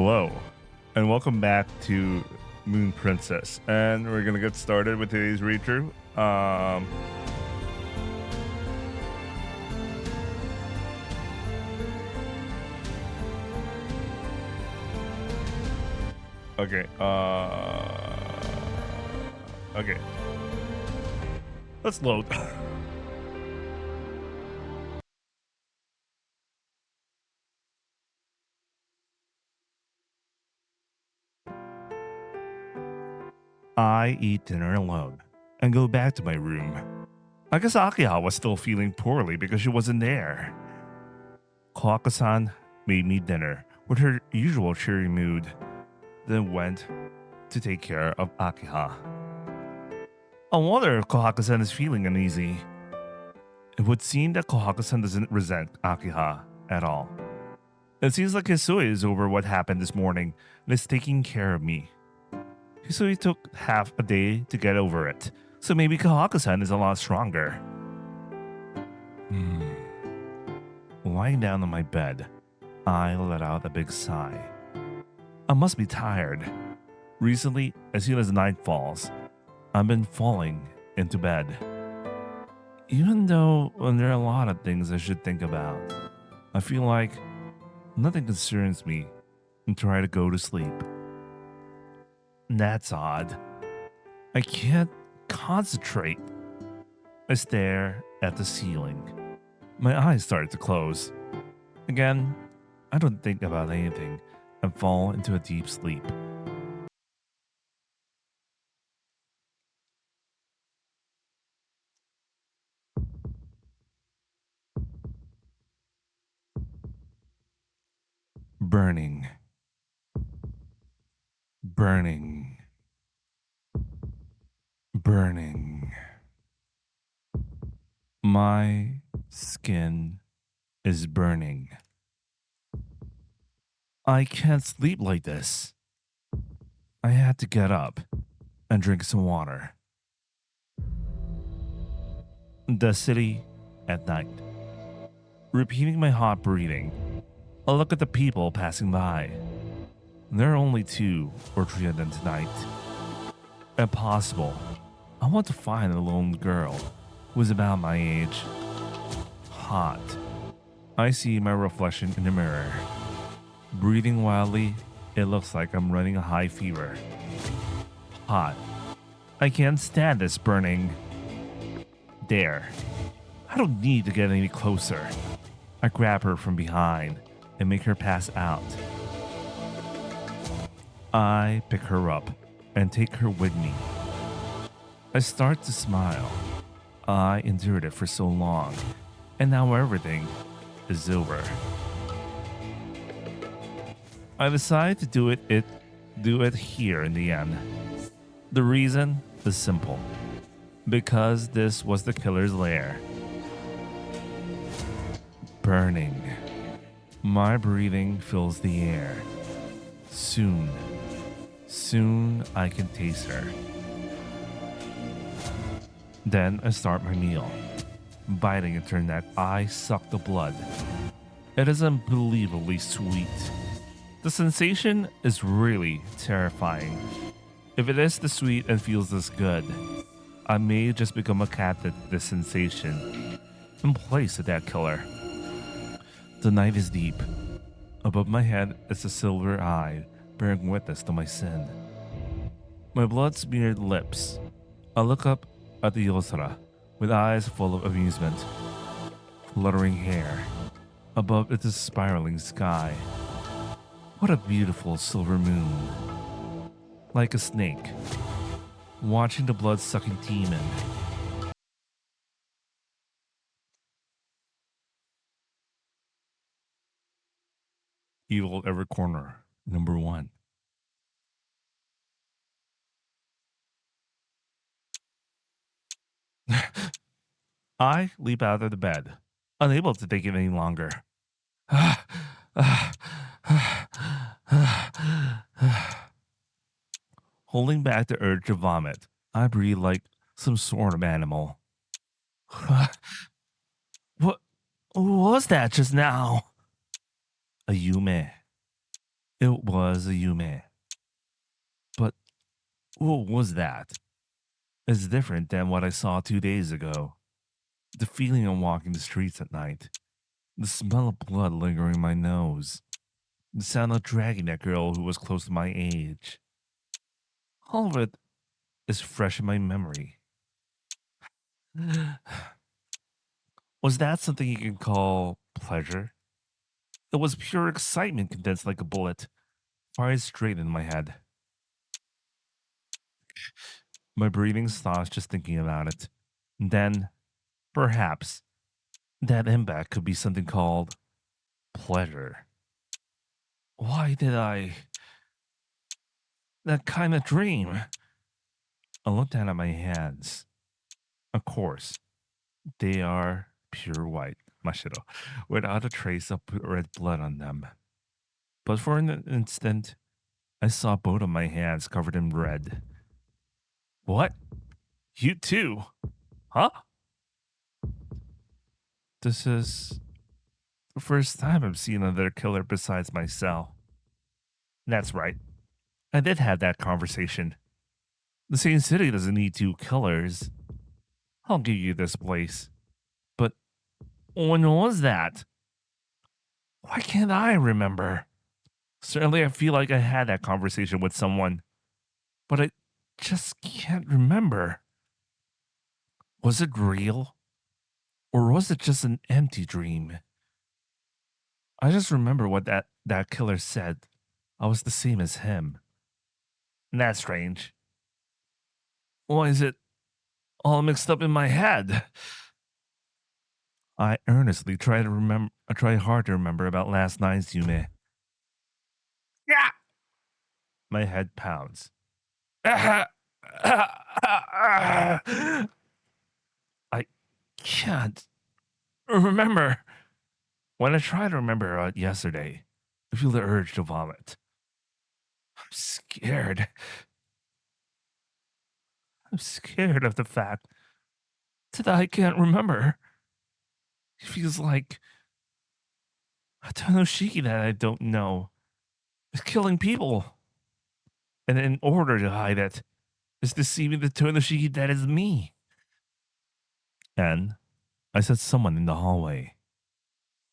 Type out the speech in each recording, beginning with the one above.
Hello, and welcome back to Moon Princess. And we're gonna get started with today's read through. Okay. Okay. Let's load. I eat dinner alone and go back to my room. I guess Akiha was still feeling poorly because she wasn't there. Kohaku-san made me dinner with her usual cheery mood, then went to take care of Akiha. I wonder if Kohaku-san is feeling uneasy. It would seem that Kohaku-san doesn't resent Akiha at all. It seems like Hisui is over what happened this morning and is taking care of me. Hisui took half a day to get over it, so maybe Kohaku-san is a lot stronger. Lying down on my bed, I let out a big sigh. I must be tired. Recently, as soon as night falls, I've been falling into bed. Even though there are a lot of things I should think about, I feel like nothing concerns me and try to go to sleep. That's odd. I can't concentrate. I stare at the ceiling. My eyes start to close. Again, I don't think about anything and fall into a deep sleep. Burning. Burning. Burning. My skin is burning. I can't sleep like this. I had to get up and drink some water. The city at night. Repeating my hot breathing, I look at the people passing by. There are only 2 or 3 of them tonight. Impossible. I want to find a lone girl who is about my age. Hot. I see my reflection in the mirror. Breathing wildly, it looks like I'm running a high fever. Hot. I can't stand this burning. There. I don't need to get any closer. I grab her from behind and make her pass out. I pick her up and take her with me. I start to smile. I endured it for so long, and now everything is over. I decide to do it here in the end. The reason is simple. Because this was the killer's lair. Burning. My breathing fills the air. Soon I can taste her. Then I start my meal. Biting into her neck, I suck the blood. It is unbelievably sweet. The sensation is really terrifying. If it is this sweet and feels this good, I may just become a cat at this sensation and place a dead killer. The night is deep. Above my head is a silver eye bearing witness to my sin. My blood-smeared lips. I look up at the Yosara with eyes full of amusement. Fluttering hair. Above it is spiraling sky. What a beautiful silver moon. Like a snake. Watching the blood-sucking demon. Evil Every Corner, number 1. I leap out of the bed, unable to take it any longer. Holding back the urge to vomit, I breathe like some sort of animal. What was that just now? A yume. It was a Yume. But what was that? It's different than what I saw 2 days ago. The feeling of walking the streets at night, the smell of blood lingering in my nose, the sound of dragging that girl who was close to my age. All of it is fresh in my memory. Was that something you can call pleasure? It was pure excitement condensed like a bullet, fired straight in my head. My breathing stops just thinking about it. Then, perhaps, that impact could be something called pleasure. Why did I? That kind of dream. I looked down at my hands. Of course, they are pure white, mashiro, without a trace of red blood on them. But for an instant, I saw both of my hands covered in red. What? You too? Huh? This is the first time I've seen another killer besides myself. That's right. I did have that conversation. The same city doesn't need two killers. I'll give you this place. But when was that? Why can't I remember? Certainly, I feel like I had that conversation with someone, but I just can't remember. Was it real? Or was it just an empty dream? I just remember what that killer said. I was the same as him. That's strange. Why is it all mixed up in my head? I earnestly try to remember. I try hard to remember about last night's Yume. Yeah. My head pounds. I can't remember. When I try to remember yesterday, I feel the urge to vomit. I'm scared. I'm scared of the fact that I can't remember. It feels like a Tanoshiki that I don't know is killing people. And in order to hide it, is deceiving the Tanoshiki that is me. And I said someone in the hallway.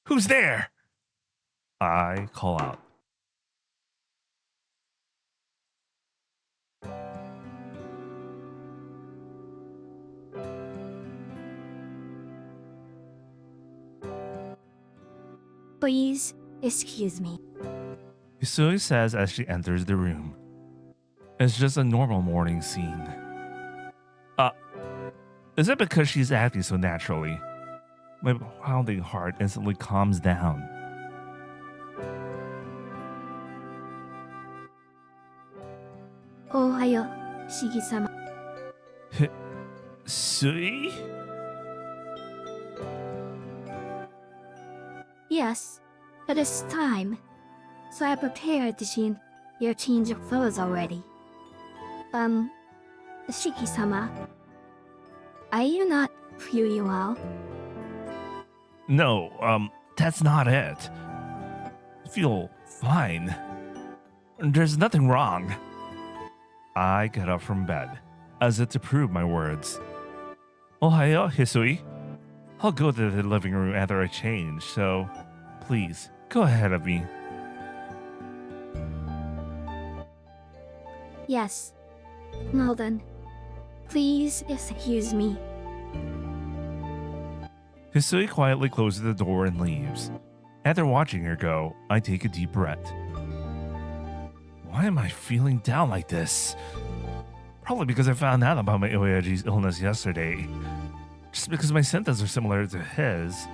Who's there? I call out. Please excuse me. Hisui says as she enters the room. It's just a normal morning scene. Is it because she's acting so naturally? My pounding heart instantly calms down. Ohayo, Shigi-sama. Sui? Yes, it is time. So I prepared to change your change of clothes already. Shiki-sama, are you not feeling well? No, that's not it. I feel fine. There's nothing wrong. I get up from bed, as if to prove my words. Ohayo, Hisui. I'll go to the living room after I change, so please, go ahead of me. Yes. Well then, please excuse me. Hisui quietly closes the door and leaves. After watching her go, I take a deep breath. Why am I feeling down like this? Probably because I found out about my Oyaji's illness yesterday. Just because my symptoms are similar to his.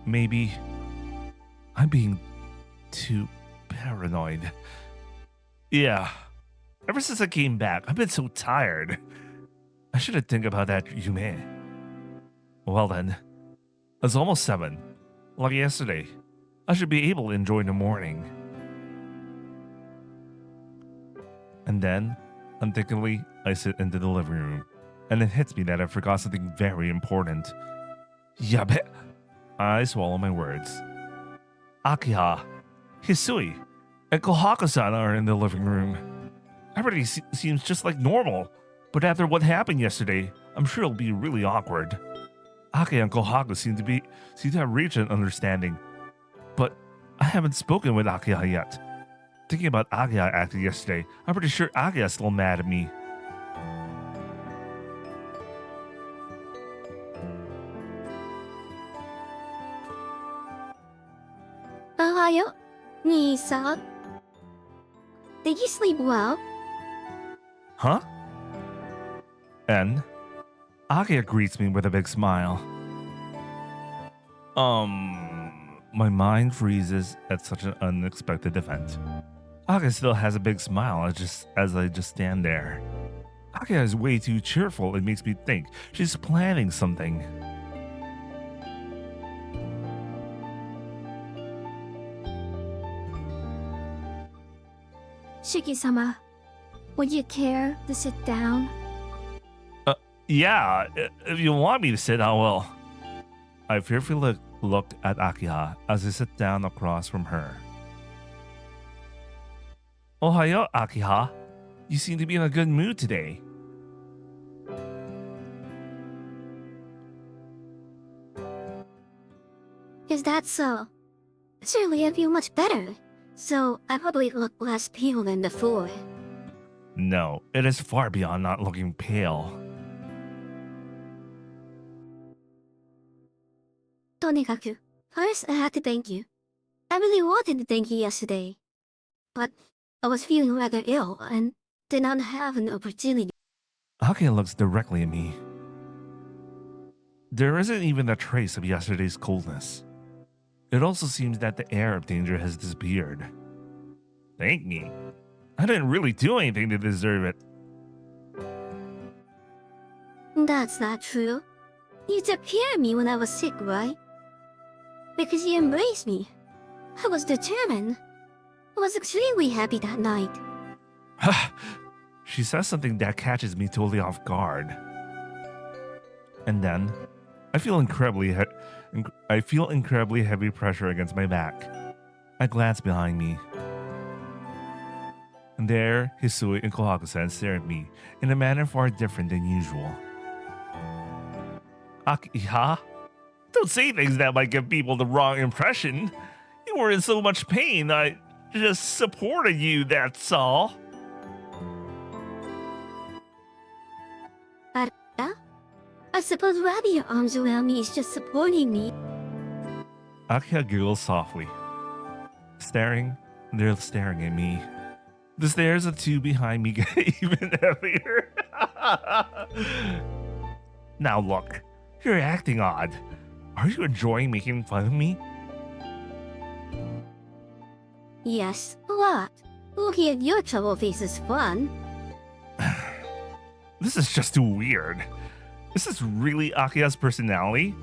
Maybe I'm being too paranoid. Yeah. Ever since I came back, I've been so tired. I should have think about that Yume. Well then, it's almost 7. Like yesterday. I should be able to enjoy the morning. And then, unthinkingly, I sit into the living room. And it hits me that I forgot something very important. Yabe. I swallow my words. Akiha. Hisui. and Kohaku-san are in the living room. Everything seems just like normal, but after what happened yesterday, I'm sure it'll be really awkward. Ake and Kohaku seem to have reached an understanding, but I haven't spoken with Akia yet. Thinking about Akia acting yesterday, I'm pretty sure Akia's still mad at me. Ohayo, Nii-san. Did you sleep well? Huh? And Akia greets me with a big smile. My mind freezes at such an unexpected event. Akia still has a big smile as I just stand there. Akia is way too cheerful. It makes me think she's planning something. Shiki-sama, would you care to sit down? Yeah, if you want me to sit, I will. I fearfully look at Akia as I sit down across from her. Ohayo, Akia. You seem to be in a good mood today. Is that so? Surely I feel much better, so I probably look less pale than before. No, it is far beyond not looking pale. とにかく, first I had to thank you. I really wanted to thank you yesterday, but I was feeling rather ill and did not have an opportunity. Akia looks directly at me. There isn't even a trace of yesterday's coldness. It also seems that the air of danger has disappeared. Thank me. I didn't really do anything to deserve it. That's not true. You took care of me when I was sick, right? Because you embraced me. I was determined. I was extremely happy that night. She says something that catches me totally off guard. And then, I feel incredibly heavy pressure against my back. I glance behind me. And there, Hisui and Kohaku-san stare at me in a manner far different than usual. Akia? Don't say things that might give people the wrong impression. You were in so much pain, I just supported you, that's all. I suppose wrapping your arms around me is just supporting me. Akia giggles softly. They're staring at me. The stares of two behind me get even heavier. Now look, you're acting odd. Are you enjoying making fun of me? Yes, a lot. Looking at your trouble face is fun. This is just too weird. Is this really Akia's personality?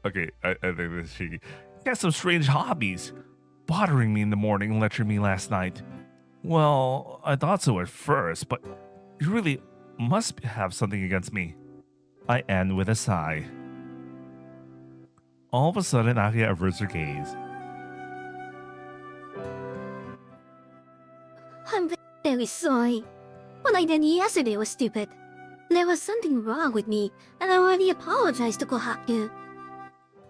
Okay, I think this is cheeky. He has some strange hobbies. Bothering me in the morning and lecturing me last night. Well, I thought so at first, but you really must have something against me. I end with a sigh. All of a sudden, Akia averts her gaze. I'm very sorry. What I did yesterday was stupid. There was something wrong with me, and I already apologized to Kohaku.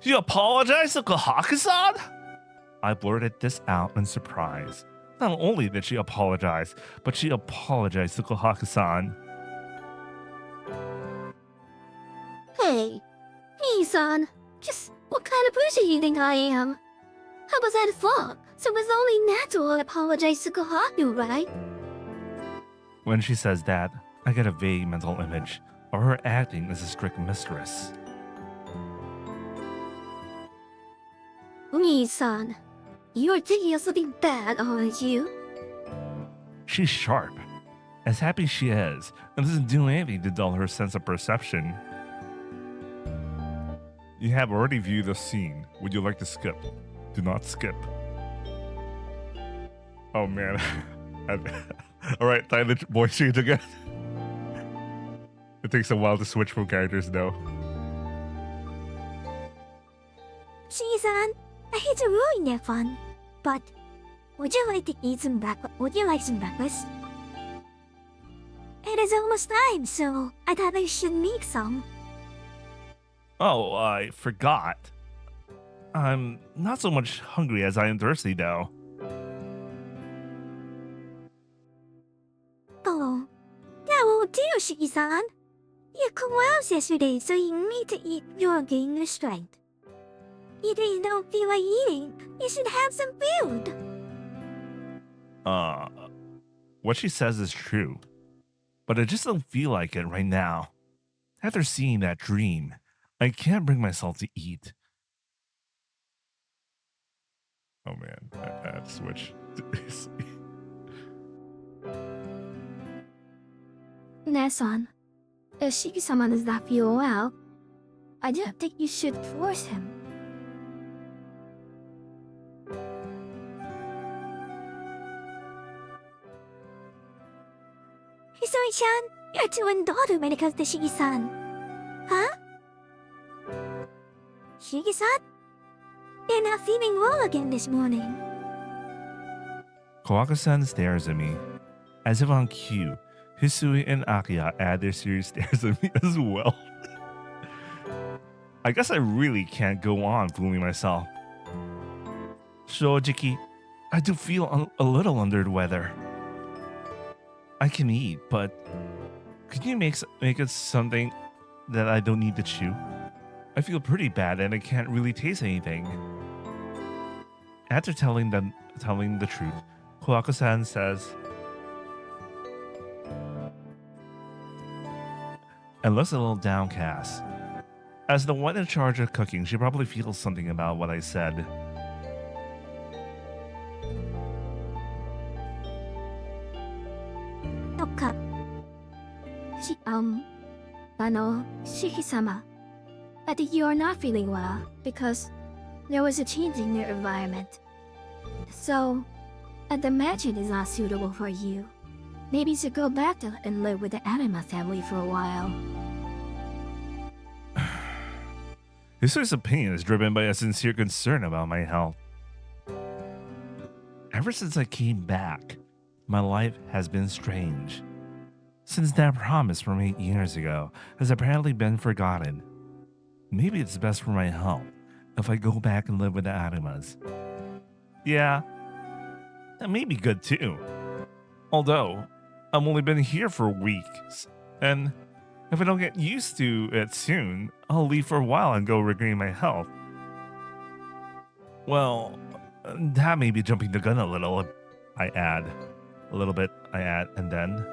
You apologize to Kohaku-san? I blurted this out in surprise. Not only did she apologize, but she apologized to Kohaku-san. Hey, Nii-san, just what kind of person you think I am? I was at fault, so it was only natural I apologize to Kohaku, right? When she says that, I get a vague mental image of her acting as a strict mistress. Nii-san, you're thinking of something bad, aren't you? She's sharp. As happy as she is, and doesn't do anything to dull her sense of perception. You have already viewed the scene. Would you like to skip? Do not skip. Oh man. Alright, time to voice change again. It takes a while to switch from characters, though. Shiki-san, I hate to ruin your fun, but would you like to eat some breakfast? Would you like some breakfast? It is almost time, so I thought I should make some. Oh, I forgot. I'm not so much hungry as I am thirsty, though. Oh, that will do, Shiki-san. You collapsed yesterday, so you need to eat your gain your strength. Either you don't feel like eating, you should have some food. What she says is true, but I just don't feel like it right now. After seeing that dream, I can't bring myself to eat. Oh man, I had to switch. Nason, if Shiki-sama does not feel well, I don't think you should force him. Hisui-chan, you're too indulgent when it comes to Shiki-san. Huh? Shiki-san? You're not feeling well again this morning. Kohaku-san stares at me. As if on cue, Hisui and Akiya add their serious stares at me as well. I guess I really can't go on fooling myself. Shojiki, I do feel a little under the weather. I can eat, but could you make it something that I don't need to chew? I feel pretty bad and I can't really taste anything. After telling the truth, Kohaku-san says, and looks a little downcast. As the one in charge of cooking, she probably feels something about what I said. Okay. Shiki-sama, I think you are not feeling well because there was a change in your environment. So, the mansion is not suitable for you. Maybe you should go back to and live with the Anima family for a while. Hisui's opinion is driven by a sincere concern about my health. Ever since I came back, my life has been strange. Since that promise from 8 years ago has apparently been forgotten. Maybe it's best for my health if I go back and live with the Animas. Yeah, that may be good too. Although, I've only been here for weeks, and if I don't get used to it soon, I'll leave for a while and go regain my health. Well, that may be jumping the gun a little, I add. A little bit, I add, and then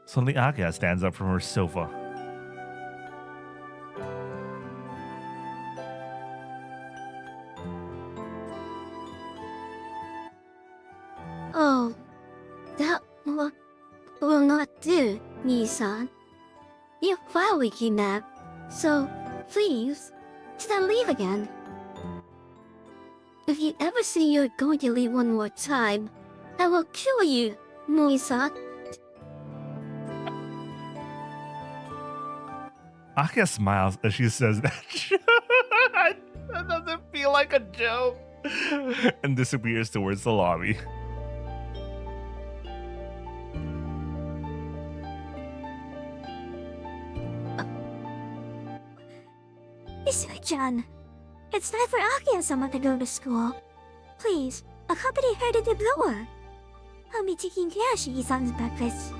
suddenly Akiya stands up from her sofa. Oh, that will not do, Nisan. Your family kidnapped, so please, do not leave again. If you ever say you're going to leave one more time, I will kill you, Nisan. Akiya smiles as she says that. That doesn't feel like a joke. And disappears towards the lobby. Hisui-chan, it's time for Akiya-sama to go to school. Please, accompany her to the blower. I'll be taking care of Shiki-san's breakfast.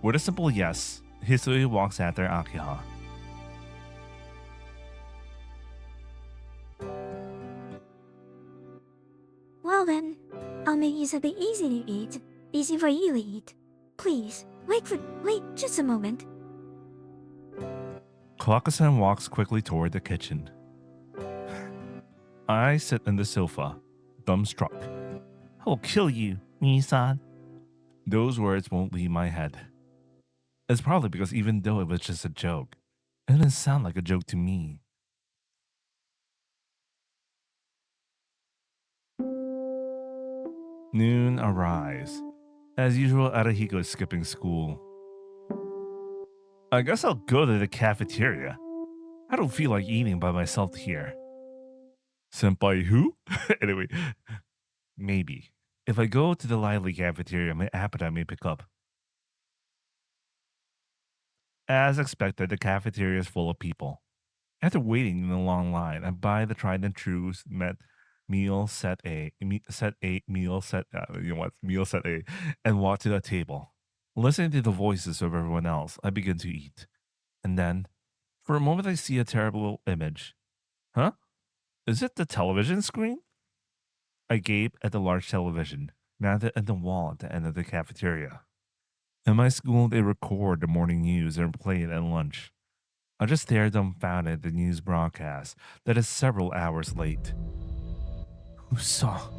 With a simple yes, Hisui walks after Akiha. Well then, I'll make you something easy to eat. Easy for you to eat. Please, wait just a moment. Kohaku-san walks quickly toward the kitchen. I sit on the sofa, dumbstruck. I'll kill you, Nisan. Those words won't leave my head. It's probably because even though it was just a joke, it didn't sound like a joke to me. Noon arrives. As usual, Arahiko is skipping school. I guess I'll go to the cafeteria. I don't feel like eating by myself here. Senpai who? Anyway, maybe. If I go to the lively cafeteria, my appetite may pick up. As expected, the cafeteria is full of people. After waiting in a long line, I buy the tried and true met meal set A, set A, meal set, you know what, meal set A, and walk to the table. Listening to the voices of everyone else, I begin to eat. And then, for a moment, I see a terrible image. Huh? Is it the television screen? I gape at the large television, mounted at the wall at the end of the cafeteria. In my school, they record the morning news and play it at lunch. I just stare dumbfounded at the news broadcast that is several hours late. Who saw?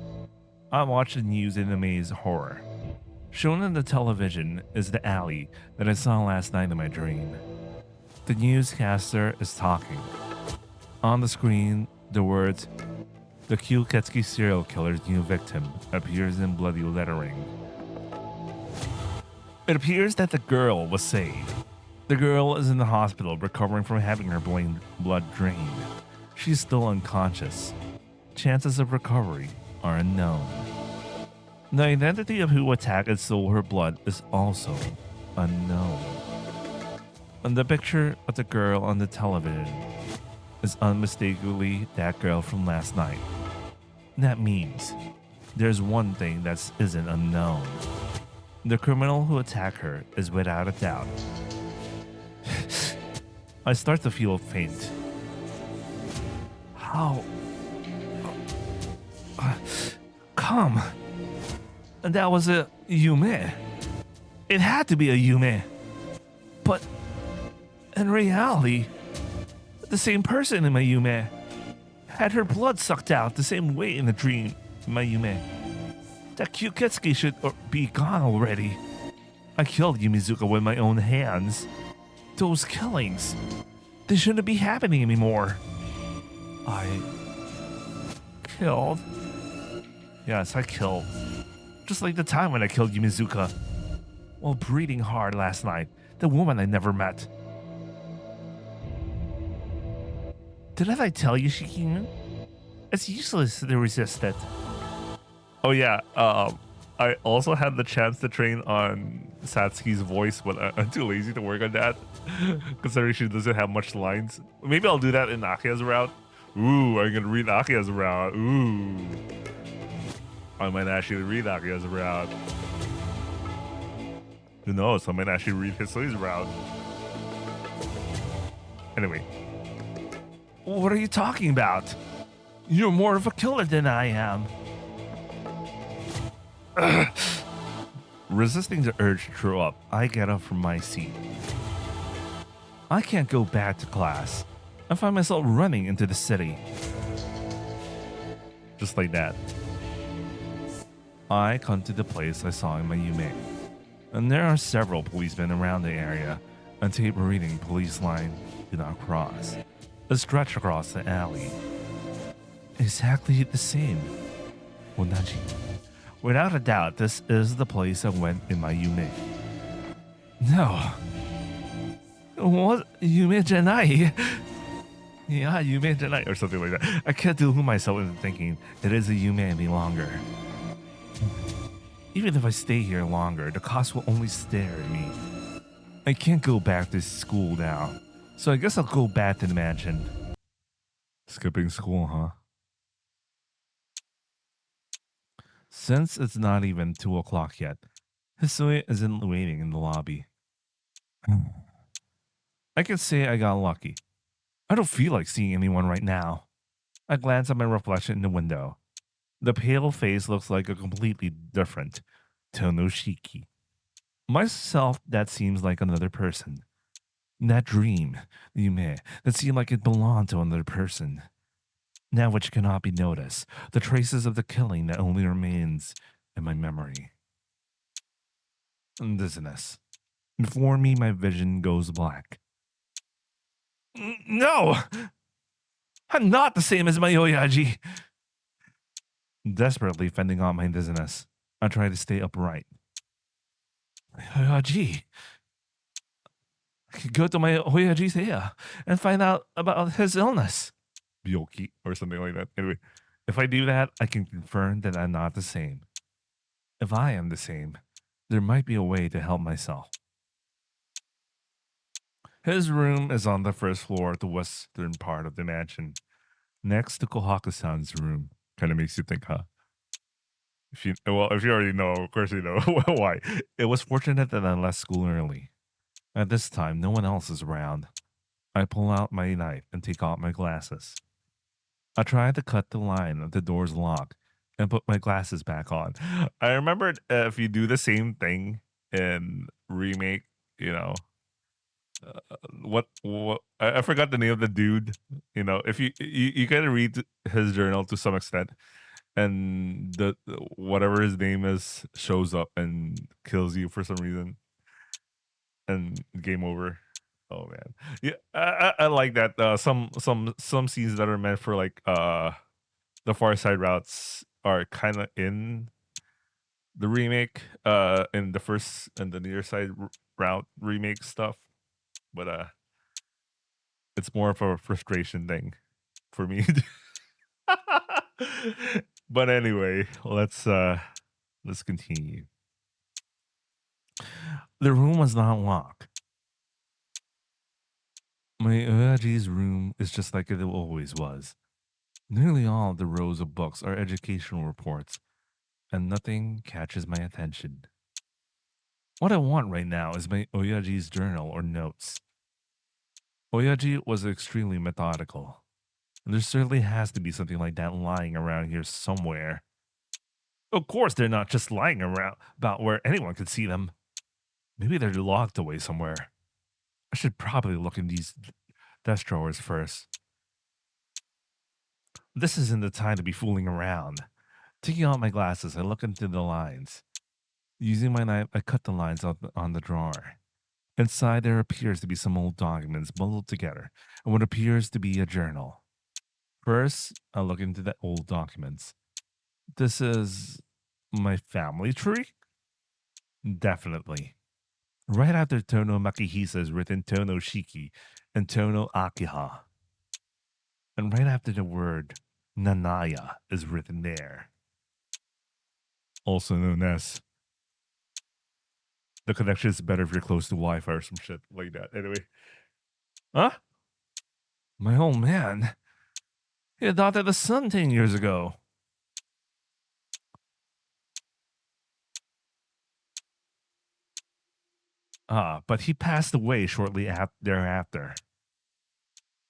I watch the news in amazed horror. Shown on the television is the alley that I saw last night in my dream. The newscaster is talking. On the screen, the words, "The Kyuketsuki serial killer's new victim," appears in bloody lettering. It appears that the girl was saved. The girl is in the hospital recovering from having her blood drained. She's still unconscious. Chances of recovery are unknown. The identity of who attacked and stole her blood is also unknown. And the picture of the girl on the television is unmistakably that girl from last night. That means there's one thing that isn't unknown. The criminal who attacked her is without a doubt. I start to feel faint. How? Come. And that was a Yume. It had to be a Yume. But in reality, the same person in my Yume had her blood sucked out the same way in the dream in my Yume. That Kyuketsuki should be gone already. I killed Yumizuka with my own hands. Those killings, they shouldn't be happening anymore. I killed? Yes, I killed. Just like the time when I killed Yumizuka while breathing hard last night, the woman I never met. Didn't I tell you, Shikinu? It's useless to resist it. Oh yeah, I also had the chance to train on Satsuki's voice, but I'm too lazy to work on that, considering she doesn't have much lines. Maybe I'll do that in Akia's route. Ooh, I'm gonna read Akia's route. Ooh. I might actually read Akia's route. Who knows, I might actually read Hisui's route. Anyway. What are you talking about? You're more of a killer than I am. Resisting the urge to throw up, I get up from my seat. I can't go back to class. I find myself running into the city. Just like that. I come to the place I saw in my Yume. And there are several policemen around the area. A tape reading police line, "Do not cross," is stretched across the alley. Exactly the same. Onaji. Without a doubt, this is the place I went in my Yume. No. What? Yume janai? Yeah, Yume janai, or something like that. I can't delude myself into thinking it is a Yume any longer. Even if I stay here longer, the cops will only stare at me. I can't go back to school now, so I guess I'll go back to the mansion. Skipping school, huh? Since it's not even 2 o'clock yet, Hisui isn't waiting in the lobby. I can say I got lucky. I don't feel like seeing anyone right now. I glance at my reflection in the window. The pale face looks like a completely different Tonoshiki. Myself that seems like another person. That dream, Yume, that seemed like it belonged to another person. Now which cannot be noticed, the traces of the killing that only remains in my memory. Dizziness. Before me, my vision goes black. No! I'm not the same as my Oyaji! Desperately fending off my dizziness, I try to stay upright. Oyaji! I could go to my Oyaji's here and find out about his illness. Byoki or something like that. Anyway, if I do that, I can confirm that I'm not the same. If I am the same, there might be a way to help myself. His room is on the first floor at the western part of the mansion, next to Kohaku-san's room. Kind of makes you think, huh? If you already know, of course you know why. It was fortunate that I left school early. At this time, no one else is around. I pull out my knife and take off my glasses. I try to cut the line of the door's lock and put my glasses back on. I remember if you do the same thing in remake, you know, what I forgot the name of the dude. You know, if you gotta read his journal to some extent, and the whatever his name is shows up and kills you for some reason, and game over. Oh man, yeah, I like that. Some scenes that are meant for like the Far Side routes are kind of in the remake, in the first and the near side route remake stuff, but it's more of a frustration thing for me. But anyway, let's continue. The room was not locked. My Oyaji's room is just like it always was. Nearly all the rows of books are educational reports, and nothing catches my attention. What I want right now is my Oyaji's journal or notes. Oyaji was extremely methodical, and there certainly has to be something like that lying around here somewhere. Of course, they're not just lying around about where anyone could see them. Maybe they're locked away somewhere. I should probably look in these desk drawers first. This isn't the time to be fooling around. Taking out my glasses, I look into the lines. Using my knife, I cut the lines on the drawer. Inside, there appears to be some old documents bundled together, and what appears to be a journal. First, I look into the old documents. This is my family tree? Definitely. Right after Tono Makihisa is written Tono Shiki and Tono Akiha. And right after the word Nanaya is written there. Also known as the connection is better if you're close to Wi-Fi or some shit like that. Anyway. Huh? My old man. He adopted a son 10 years ago. But he passed away shortly thereafter.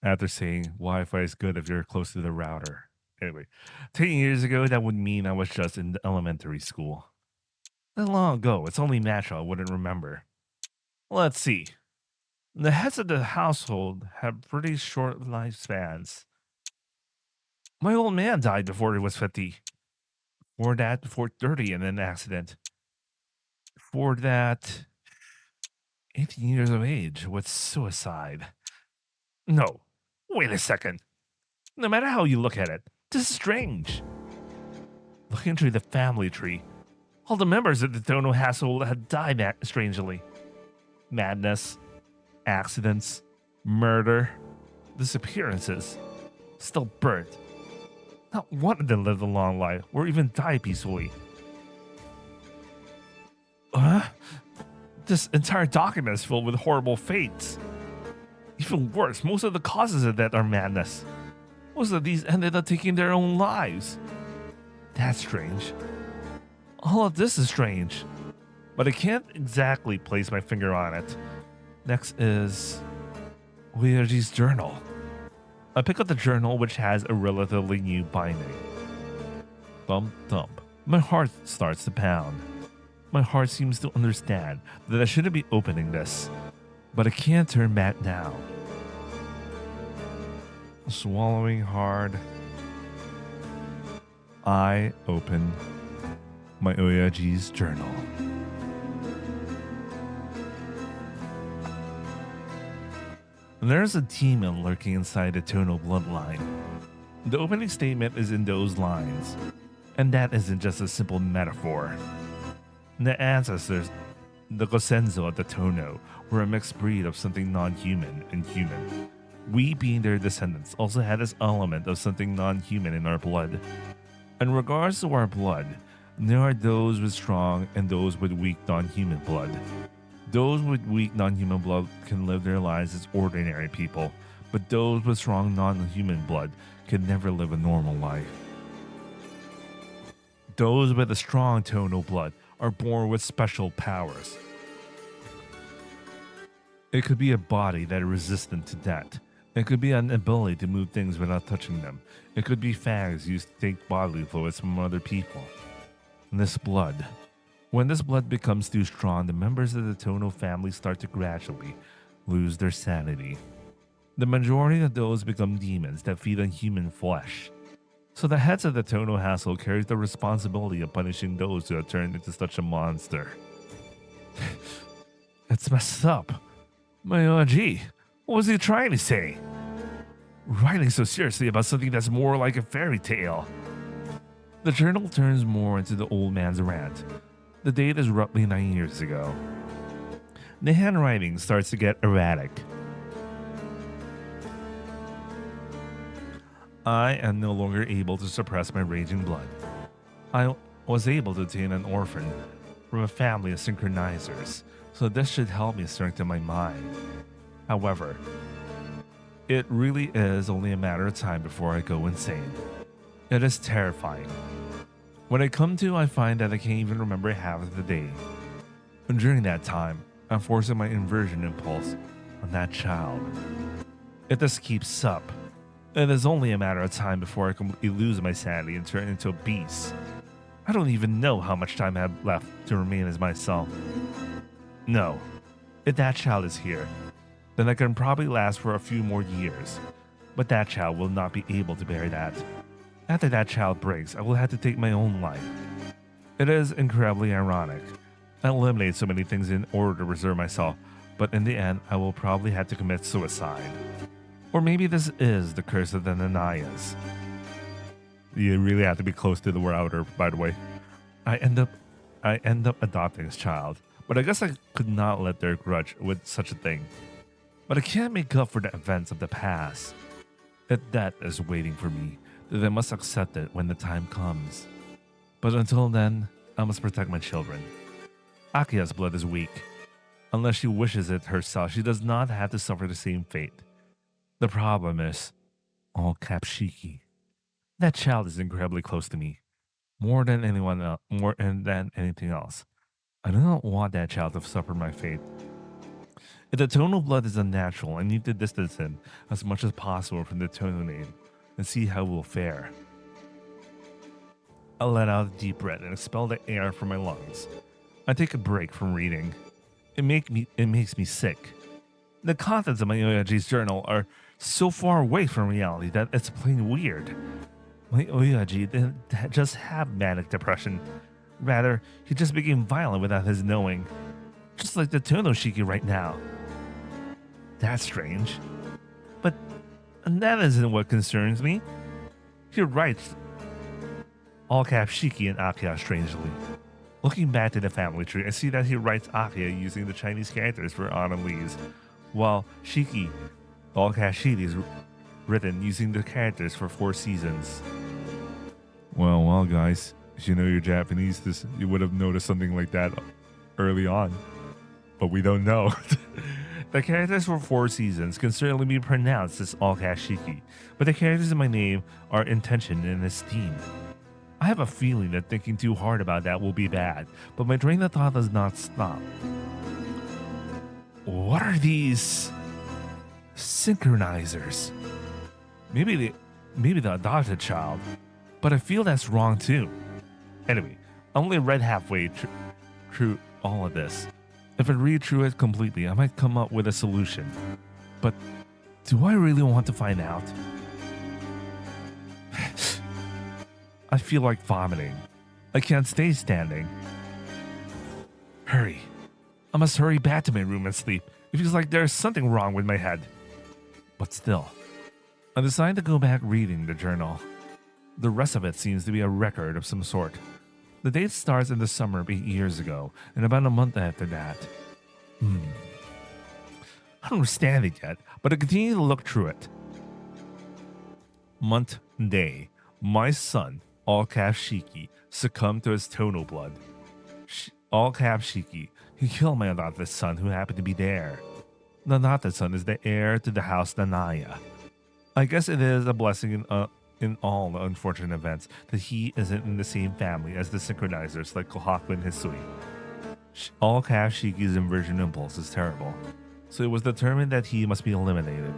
After saying Wi-Fi is good if you're close to the router. Anyway, 10 years ago, that would mean I was just in elementary school. That long ago, it's only natural I wouldn't remember. Let's see. The heads of the household have pretty short lifespans. My old man died before he was 50. Before that, before 30 in an accident. Before that, 18 years of age with suicide. No, wait a second. No matter how you look at it, this is strange. Looking through the family tree, all the members of the Tono household had died strangely. Madness, accidents, murder, disappearances, stillbirth. Not one of them lived a long life or even died peacefully. This entire document is filled with horrible fates. Even worse, most of the causes of death are madness. Most of these ended up taking their own lives. That's strange. All of this is strange, but I can't exactly place my finger on it. Next is Oyaji's journal. I pick up the journal, which has a relatively new binding. Thump, thump. My heart starts to pound. My heart seems to understand that I shouldn't be opening this, but I can't turn back now. Swallowing hard, I open my Oyaji's journal. There's a demon lurking inside the Tono bloodline. The opening statement is in those lines, and that isn't just a simple metaphor. The ancestors The Gosenzo of the Tono were a mixed breed of something non-human and human. We, being their descendants, also had this element of something non-human in our blood. In regards to our blood, there are those with strong and those with weak non-human blood. Those with weak non-human blood can live their lives as ordinary people, but those with strong non-human blood can never live a normal life. Those with a strong tonal blood are born with special powers. It could be a body that is resistant to death. It could be an ability to move things without touching them. It could be fangs used to take bodily fluids from other people. This blood. When this blood becomes too strong, the members of the Tono family start to gradually lose their sanity. The majority of those become demons that feed on human flesh. So the heads of the Tono household carries the responsibility of punishing those who have turned into such a monster. It's messed up. My OG, what was he trying to say? Writing so seriously about something that's more like a fairy tale. The journal turns more into the old man's rant. The date is roughly 9 years ago. The handwriting starts to get erratic. I am no longer able to suppress my raging blood. I was able to obtain an orphan from a family of synchronizers, so this should help me strengthen my mind. However, it really is only a matter of time before I go insane. It is terrifying. When I come to, I find that I can't even remember half of the day. And during that time, I'm forcing my inversion impulse on that child. If this keeps up, it is only a matter of time before I completely lose my sanity and turn into a beast. I don't even know how much time I have left to remain as myself. No, if that child is here, then I can probably last for a few more years. But that child will not be able to bear that. After that child breaks, I will have to take my own life. It is incredibly ironic. I eliminate so many things in order to reserve myself, but in the end, I will probably have to commit suicide. Or maybe this is the curse of the Nanayas. You really have to be close to the router, by the way. I end up adopting this child, but I guess I could not let their grudge with such a thing. But I can't make up for the events of the past. If death is waiting for me, then I must accept it when the time comes. But until then, I must protect my children. Akia's blood is weak. Unless she wishes it herself, she does not have to suffer the same fate. The problem is, all Kapshiki. That child is incredibly close to me. More than anyone else, more than anything else. I do not want that child to suffer my fate. If the tonal blood is unnatural, I need to distance him as much as possible from the tonal name and see how we'll fare. I let out a deep breath and expel the air from my lungs. I take a break from reading. It makes me sick. The contents of my Oyaji's journal are so far away from reality that it's plain weird. My Oyaji didn't just have manic depression. Rather, he just became violent without his knowing. Just like the Tonoshiki right now. That's strange. But that isn't what concerns me. He writes all caps Shiki and Akia strangely. Looking back to the family tree, I see that he writes Akia using the Chinese characters for autumn leaves, while Shiki, all caps Shiki, is written using the characters for 4 seasons. Well, guys, if you know your Japanese, you would have noticed something like that early on. But we don't know. The characters for 4 seasons can certainly be pronounced as all caps Shiki, but the characters in my name are intentioned and esteemed. I have a feeling that thinking too hard about that will be bad, but my train of thought does not stop. What are these synchronizers? Maybe the adopted child, but I feel that's wrong too. Anyway, I only read halfway through all of this. If I read through it completely, I might come up with a solution. But do I really want to find out? I feel like vomiting. I can't stay standing. Hurry. I must hurry back to my room and sleep. It feels like there's something wrong with my head. But still, I decide to go back reading the journal. The rest of it seems to be a record of some sort. The date starts in the summer of 8 years ago, and about a month after that. I don't understand it yet, but I continue to look through it. Month day. My son, all cap Shiki, succumbed to his tonal blood. All cap Shiki, he killed my adopted son who happened to be there. The adopted son is the heir to the house Nanaya. I guess it is a blessing in all the unfortunate events that he isn't in the same family as the synchronizers like Kohaku and Hisui. All cap Shiki's inversion impulse is terrible, so it was determined that he must be eliminated.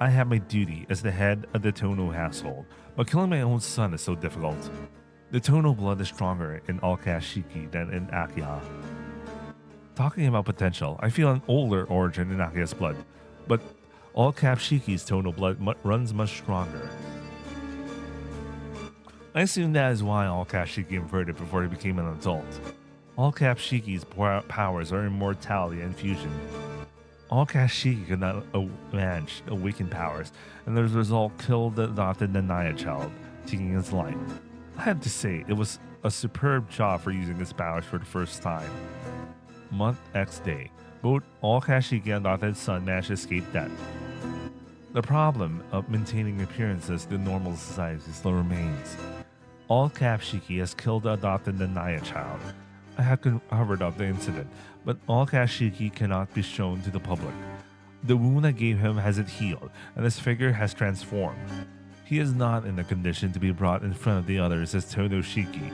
I have my duty as the head of the Tono household, but killing my own son is so difficult. The Tono blood is stronger in all cap Shiki than in Akiha. Talking about potential, I feel an older origin in Akiha's blood, but all cap Shiki's Tono blood runs much stronger. I assume that is why all cap Shiki inverted before he became an adult. All cap Shiki's powers are immortality and fusion. All cap Shiki could not match awakened powers, and as a result killed the adopted Nanaya child, taking his life. I have to say, it was a superb job for using his powers for the first time. Month X day. Both all cap Shiki and adopted son managed to escape death. The problem of maintaining appearances in normal society still remains. All cap Shiki has killed the adopted Nanaya child. I have covered up the incident, but all cap Shiki cannot be shown to the public. The wound I gave him hasn't healed, and his figure has transformed. He is not in a condition to be brought in front of the others as Todo Shiki.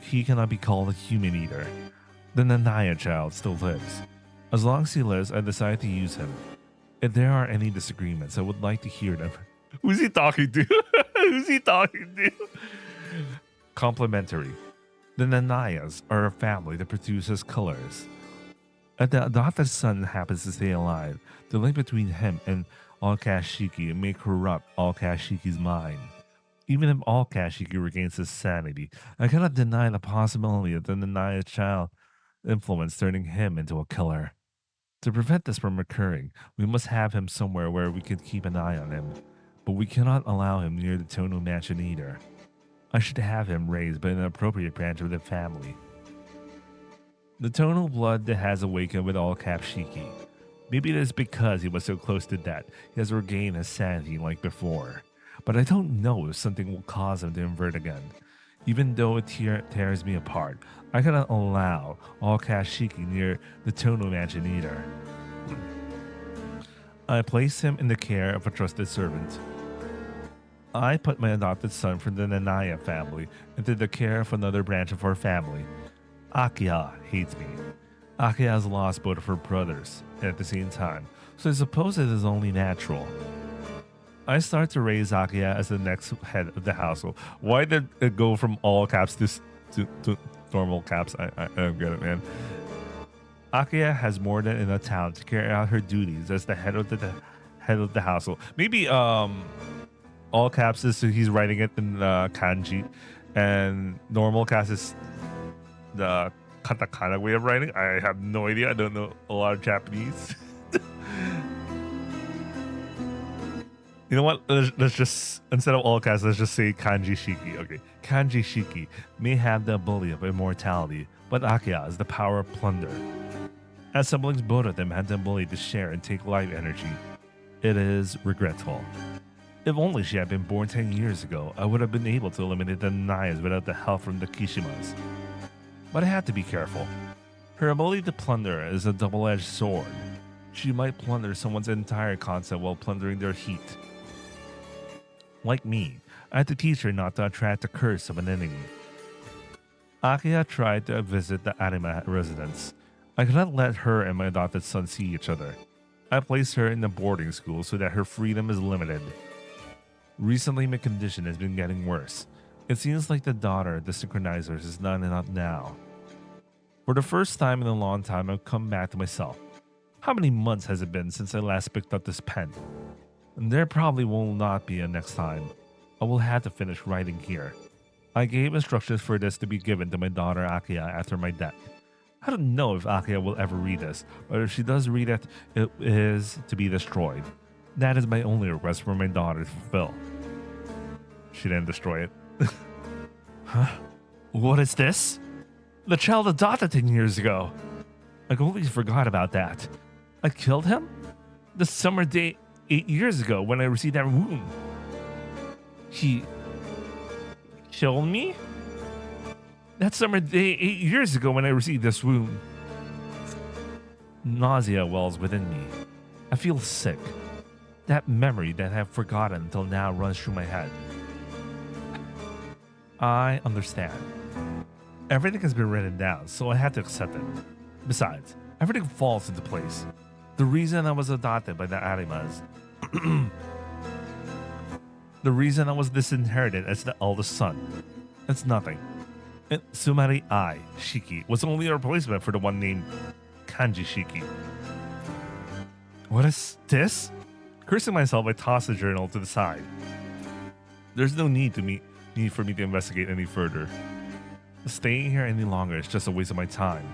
He cannot be called a human either. The Nanaya child still lives. As long as he lives, I decide to use him. If there are any disagreements, I would like to hear them. Who's he talking to? Who's he talking to? Complementary. The Nanayas are a family that produces colors. If the adopted son happens to stay alive, the link between him and all cap Shiki may corrupt all cap Shiki's mind. Even if all cap Shiki regains his sanity, I cannot deny the possibility of the Nanaya child influence turning him into a killer. To prevent this from occurring, we must have him somewhere where we can keep an eye on him, but we cannot allow him near the Tono mansion either. I should have him raised by an appropriate branch of the family. The Tono blood that has awakened with all cap Shiki. Maybe it is because he was so close to death, he has regained his sanity like before. But I don't know if something will cause him to invert again. Even though it tears me apart, I cannot allow all cap Shiki near the Tono mansion either. I place him in the care of a trusted servant. I put my adopted son from the Nanaya family into the care of another branch of our family. Akiha hates me. Akiha has lost both of her brothers at the same time, so I suppose it is only natural. I start to raise Akiha as the next head of the household. Why did it go from all caps to normal caps? I don't get it, man. Akiha has more than enough talent to carry out her duties as the head of the household. Maybe all caps is he's writing it in kanji, and normal caps is the katakana way of writing. I have no idea. I don't know a lot of Japanese. You know what? Let's just, instead of all caps, let's just say kanji shiki. Okay, kanji shiki may have the ability of immortality, but Akiha has the power of plunder. As siblings, both of them had the ability to share and take life energy. It is regretful. If only she had been born 10 years ago, I would have been able to eliminate the Nayas without the help from the Kishimas. But I had to be careful. Her ability to plunder is a double-edged sword. She might plunder someone's entire concept while plundering their heat. Like me, I had to teach her not to attract the curse of an enemy. Akiha tried to visit the anima residence. I could not let her and my adopted son see each other. I placed her in a boarding school so that her freedom is limited. Recently, my condition has been getting worse. It seems like the daughter of the synchronizers is not enough now. For the first time in a long time, I've come back to myself. How many months has it been since I last picked up this pen? And there probably will not be a next time. I will have to finish writing here. I gave instructions for this to be given to my daughter Akiha after my death. I don't know if Akiha will ever read this, but if she does read it, it is to be destroyed. That is my only request for my daughter to fulfill. She didn't destroy it. Huh? What is this? The child adopted 10 years ago. I completely forgot about that. I killed him? The summer day 8 years ago when I received that wound. He killed me? That summer day 8 years ago when I received this wound. Nausea wells within me. I feel sick. That memory that I have forgotten until now runs through my head. I understand. Everything has been written down, so I had to accept it. Besides, everything falls into place. The reason I was adopted by the Arimas, the reason I was disinherited as the eldest son, it's nothing. And Sumari I, Shiki, was only a replacement for the one named Kanji Shiki. What is this? Cursing myself, I tossed the journal to the side. There's no need for me to investigate any further. Staying here any longer is just a waste of my time.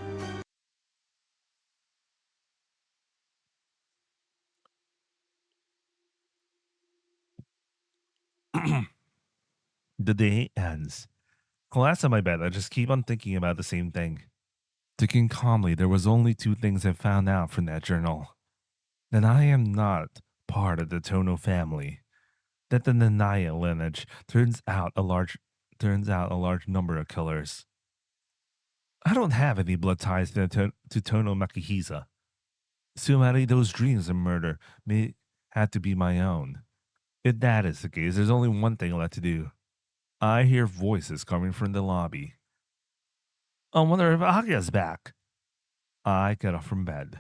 The day ends. Collapsed on my bed, I just keep on thinking about the same thing. Thinking calmly, there was only two things I found out from that journal. That I am not part of the Tono family. That the Nanaya lineage turns out a large number of killers. I don't have any blood ties to Tono Makihisa. Sumari, those dreams of murder may have to be my own. If that is the case, there's only one thing left to do. I hear voices coming from the lobby. I wonder if Akia's back. I get up from bed.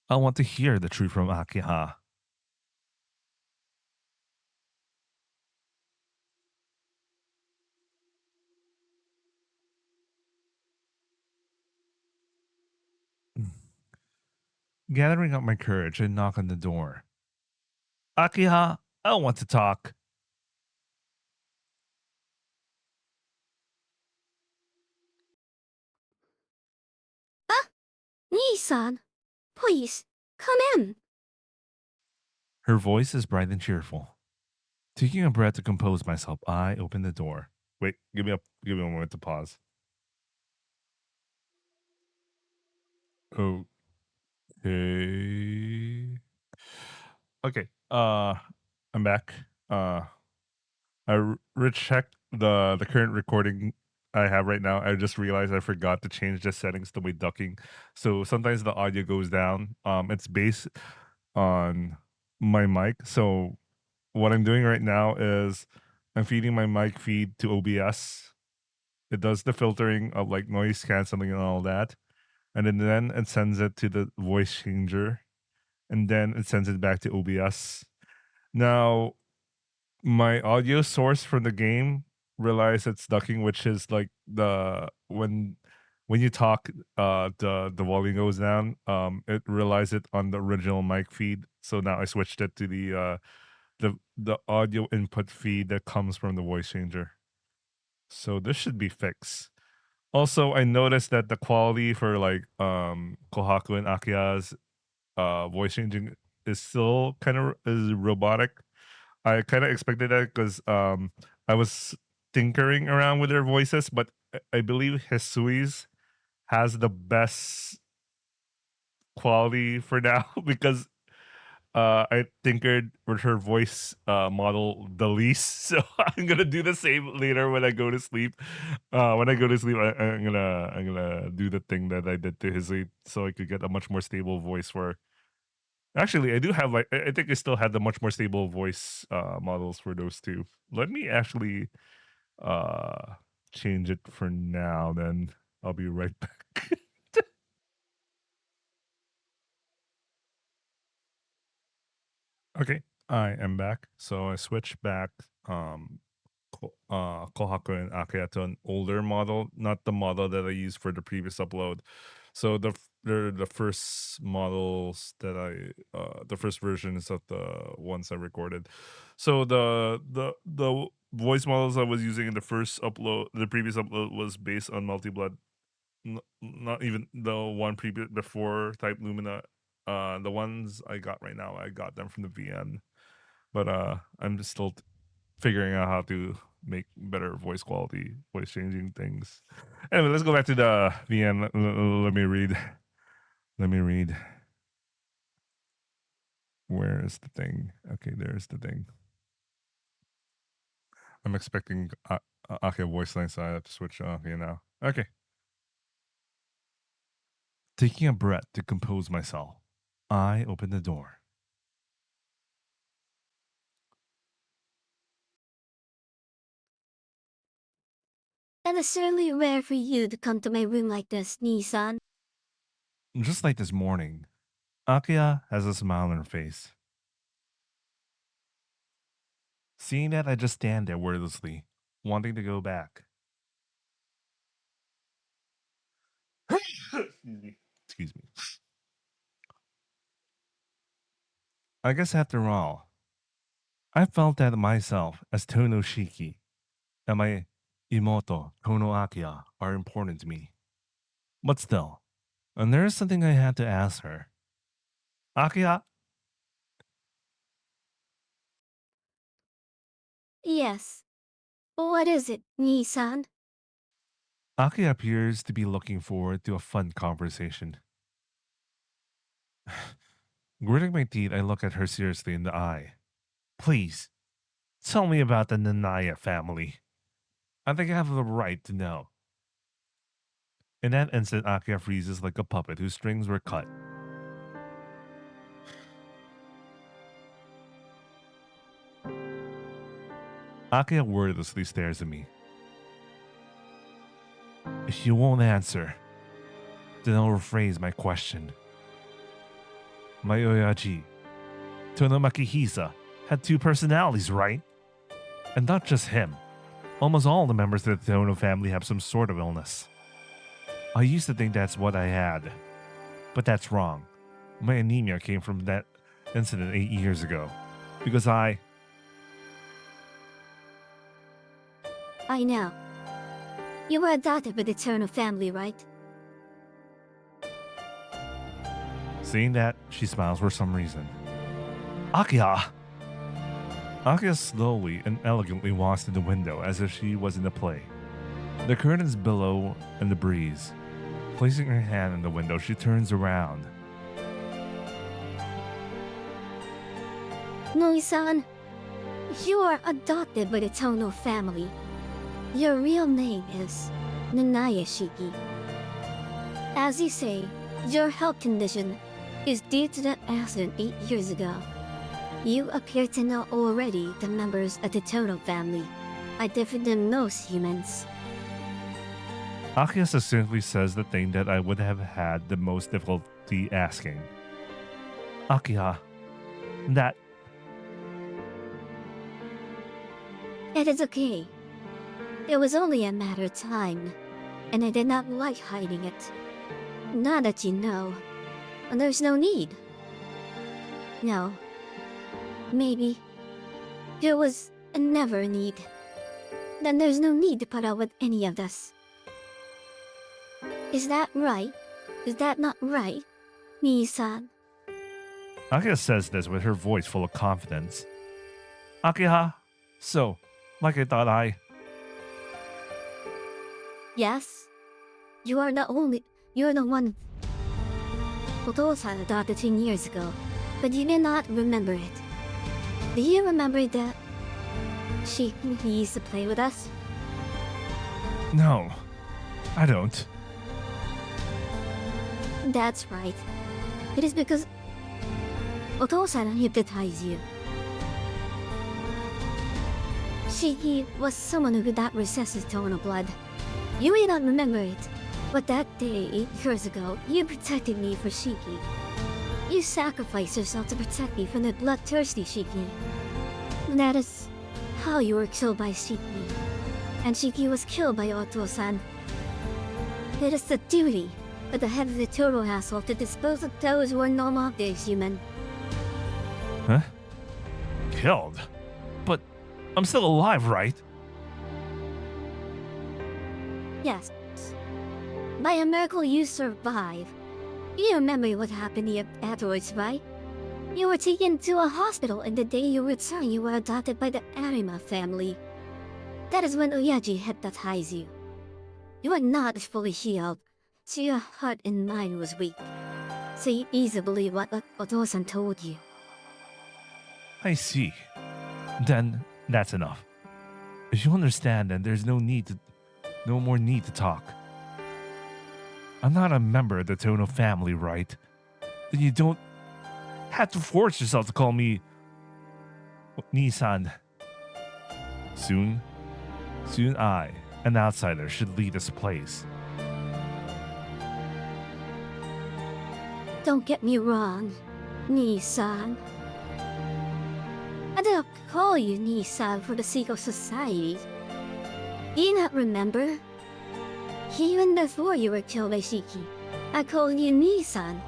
I want to hear the truth from Akiha. Gathering up my courage, I knock on the door. Akiha, I want to talk. Nii-san, please, come in. Her voice is bright and cheerful. Taking a breath to compose myself, I open the door. Wait, give me a moment to pause. Okay. Okay. I'm back. Rechecked the current recording I have right now. I just realized I forgot to change the settings to my ducking. So sometimes the audio goes down. It's based on my mic. So what I'm doing right now is I'm feeding my mic feed to OBS. It does the filtering of like noise canceling and all that. And then it sends it to the voice changer. And then it sends it back to OBS. Now, my audio source from the game realized it's ducking, which is like the when you talk, the volume goes down. It realized it on the original mic feed, so now I switched it to the audio input feed that comes from the voice changer. So this should be fixed. Also, I noticed that the quality for like Kohaku and Akia's voice changing is still kind of is robotic. I kind of expected that because I was tinkering around with their voices, but I believe Hisui's has the best quality for now because I tinkered with her voice model the least. So I'm gonna do the same later when I go to sleep. When I go to sleep, I'm gonna do the thing that I did to Hisui so I could get a much more stable voice for. Actually, I do have like I think I still had the much more stable voice models for those two. Let me actually uh change it for now. Then I'll be right back. Okay, I am back. So I switched back Kohaku and Akaya to an older model, not the model that I used for the previous upload. So they're the first models that the first versions of the ones I recorded. So the voice models I was using in the previous upload was based on Multi Blood, not even the one previous before Type Lumina. The ones I got right now, I got them from the VN, but I'm just still figuring out how to make better voice quality, voice changing things. Anyway, let's go back to the end. Let me read. Let me read. Where is the thing? Okay, there's the thing. I'm expecting Akia voice line, so I have to switch to Akia now. Okay. Taking a breath to compose myself, I open the door. It is certainly rare for you to come to my room like this, Nissan. Just like this morning, Akia has a smile on her face. Seeing that, I just stand there wordlessly, wanting to go back. Excuse me. Excuse me. I guess after all, I felt that myself as Tono Shiki and my Imoto Tono Akia are important to me. But still, and there is something I had to ask her. Akia, Yes. What is it, Nissan? Akia appears to be looking forward to a fun conversation. Gritting my teeth, I look at her seriously in the eye. Please, tell me about the Nanaya family. I think I have the right to know. In that instant, Akia freezes like a puppet whose strings were cut. Akia wordlessly stares at me. If you won't answer, then I'll rephrase my question. My Oyaji, Tonomaki Hisa, had two personalities, right? And not just him. Almost all the members of the Tono family have some sort of illness. I used to think that's what I had, but that's wrong. My anemia came from that incident 8 years ago. Because I know. You were adopted by the Turner family, right? Seeing that, she smiles for some reason. Akia! Akia slowly and elegantly walks to the window as if she was in a play. The curtains billow in the breeze. Placing her hand in the window, she turns around. Noi-san, you are adopted by the Tono family. Your real name is Nanaya Shiki. As you say, your health condition is due to that accident 8 years ago. You appear to know already the members of the Tono family are different than most humans. Akia succinctly says the thing that I would have had the most difficulty asking. Akia, that... It is okay. It was only a matter of time, and I did not like hiding it. Now that you know, there's no need. No. Maybe there was never a need. Then there's no need to put up with any of this. Is that right? Is that not right, Nii-san? Akia says this with her voice full of confidence. Akia, so, like I thought Yes. You're the one Oto-san adopted 10 years ago, but you did not remember it. Do you remember that she used to play with us? No, I don't. That's right. It is because Oto-san hypnotized you. She was someone who could not resist his tone of blood. You may not remember it, but that day, 8 years ago, you protected me for Shiki. You sacrificed yourself to protect me from the bloodthirsty Shiki. That is how you were killed by Shiki. And Shiki was killed by Oto-san. It is the duty of the head of the Toro household to dispose of those who are no longer human. Huh? Killed? But I'm still alive, right? Yes. By a miracle you survived. You remember what happened to you afterwards, right? You were taken to a hospital, and the day you returned you were adopted by the Arima family. That is when Oyaji hypnotized you. You are not fully healed, so your heart and mind was weak. So you easily believe what Otosan told you. I see. Then that's enough. If you understand, then there's no more need to talk. I'm not a member of the Tono family, right? Then you don't have to force yourself to call me Nisan. Soon I, an outsider, should lead this place. Don't get me wrong, Nisan. I didn't call you Nisan for the sake of society. Do you not remember? Even before you were killed by Shiki, I called you Nisan.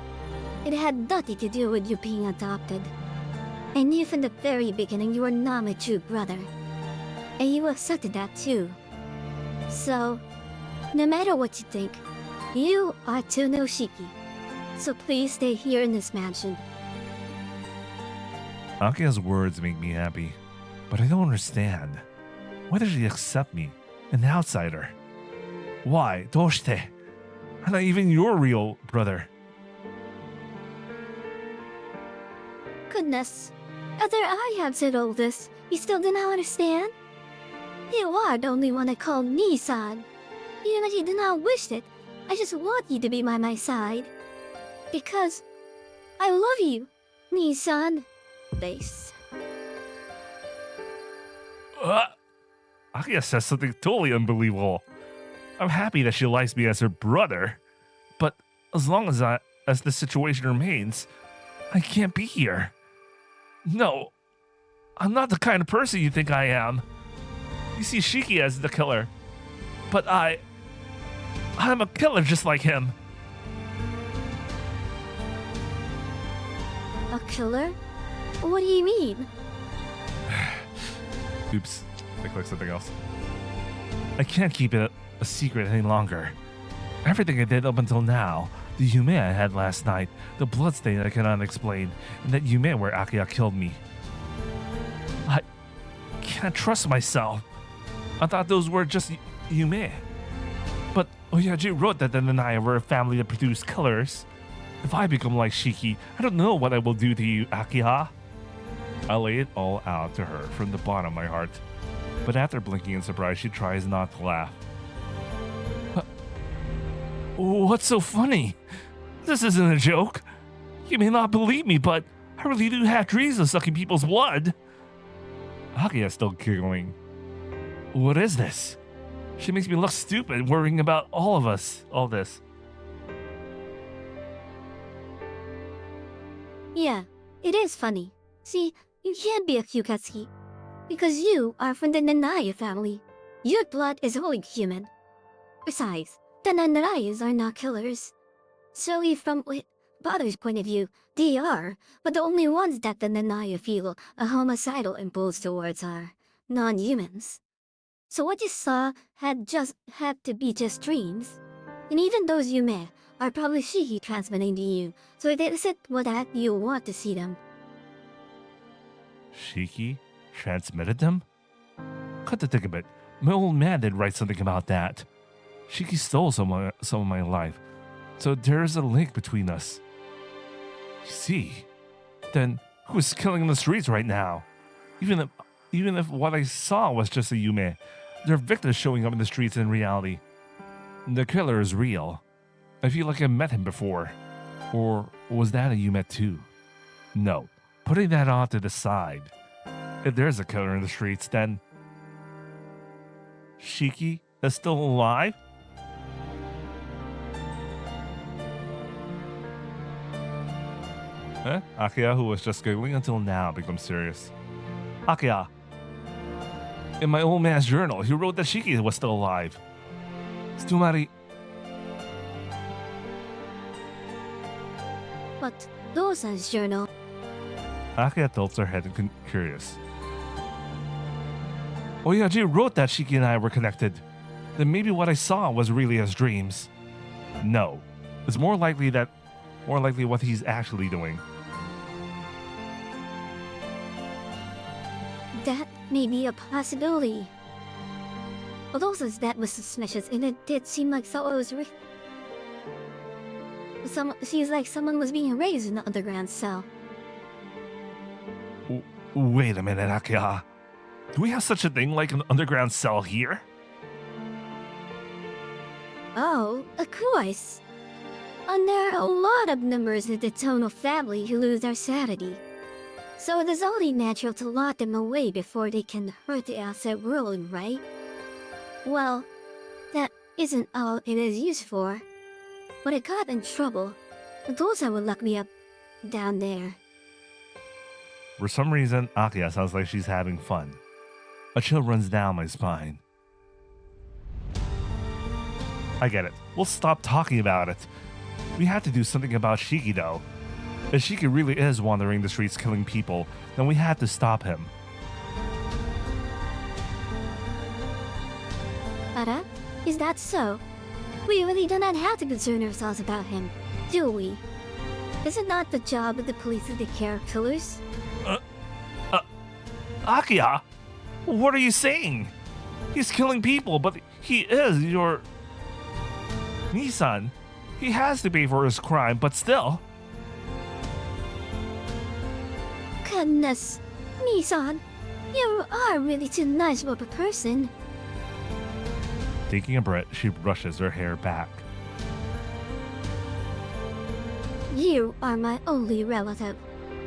It had nothing to do with you being adopted. I knew from the very beginning you were not my true brother. And you accepted that too. So, no matter what you think, you are Tono Shiki. So please stay here in this mansion. Akia's words make me happy, but I don't understand. Why does she accept me, an outsider? Why? Doshite? I'm not even your real brother. Goodness, after I have said all this, you still do not understand? You are the only one I call Nisan. Even if you do not wish it, I just want you to be by my side. Because I love you, Nisan. Base. Akia says something totally unbelievable. I'm happy that she likes me as her brother, but as long as the situation remains, I can't be here. No, I'm not the kind of person you think I am. You see Shiki as the killer, but I'm a killer just like him. A killer? What do you mean? Oops, I clicked something else. I can't keep it a secret any longer. Everything I did up until now, the Yume I had last night, the bloodstain I cannot explain, and that Yume where Akia killed me. I can't trust myself. I thought those were just Yume. But Oyaji wrote that the Nanaya were a family that produced killers. If I become like Shiki, I don't know what I will do to you, Akiha. I lay it all out to her from the bottom of my heart. But after blinking in surprise, she tries not to laugh. What's so funny? This isn't a joke. You may not believe me, but I really do have dreams of sucking people's blood. Akiha's still giggling. What is this? She makes me look stupid worrying about all this. Yeah, it is funny. See, you can't be a Kyukatsuki. Because you are from the Nanaya family. Your blood is wholly human. Besides, the Nanayas are not killers. So if from Father's point of view, they are, but the only ones that the Nanaya feel a homicidal impulse towards are non-humans. So what you saw had to be just dreams. And even those you met are probably Shiki transmitting to you, so it isn't what that you want to see them. Shiki transmitted them? Cut to think of it. My old man did write something about that. Shiki stole some of my life, so there's a link between us. You see, then who's killing in the streets right now? Even if what I saw was just a Yume, there are victims showing up in the streets in reality. The killer is real. I feel like I met him before. Or was that a Yume too? No, putting that off to the side. If there's a killer in the streets, then Shiki is still alive? Akia, who was just giggling until now, becomes serious. Akia, in my old man's journal, he wrote that Shiki was still alive. Stumari. But Dosan's journal. Akia tilts her head and curious. Oyaji wrote that Shiki and I were connected. Then maybe what I saw was really his dreams. No, it's more likely what he's actually doing. That may be a possibility. Although his dad was suspicious, and it did seem like someone was seems like someone was being raised in the underground cell. Wait a minute, Akiha. Do we have such a thing like an underground cell here? Oh, of course. And there are a lot of members of the Tono family who lose their sanity. So it is only natural to lock them away before they can hurt the outside world, right? Well, that isn't all it is used for. When I got in trouble, Dosa would lock me up down there. For some reason, Akiha sounds like she's having fun. A chill runs down my spine. I get it. We'll stop talking about it. We have to do something about Shiki, though. If Shiki really is wandering the streets killing people, then we have to stop him. Ara, is that so? We really do not have to concern ourselves about him, do we? Is it not the job of the police to take care of killers? Akiha, what are you saying? He's killing people, but he is your... Nissan. He has to pay for his crime, but still... Goodness, Nissan, you are really too nice of a person. Taking a breath, she brushes her hair back. You are my only relative.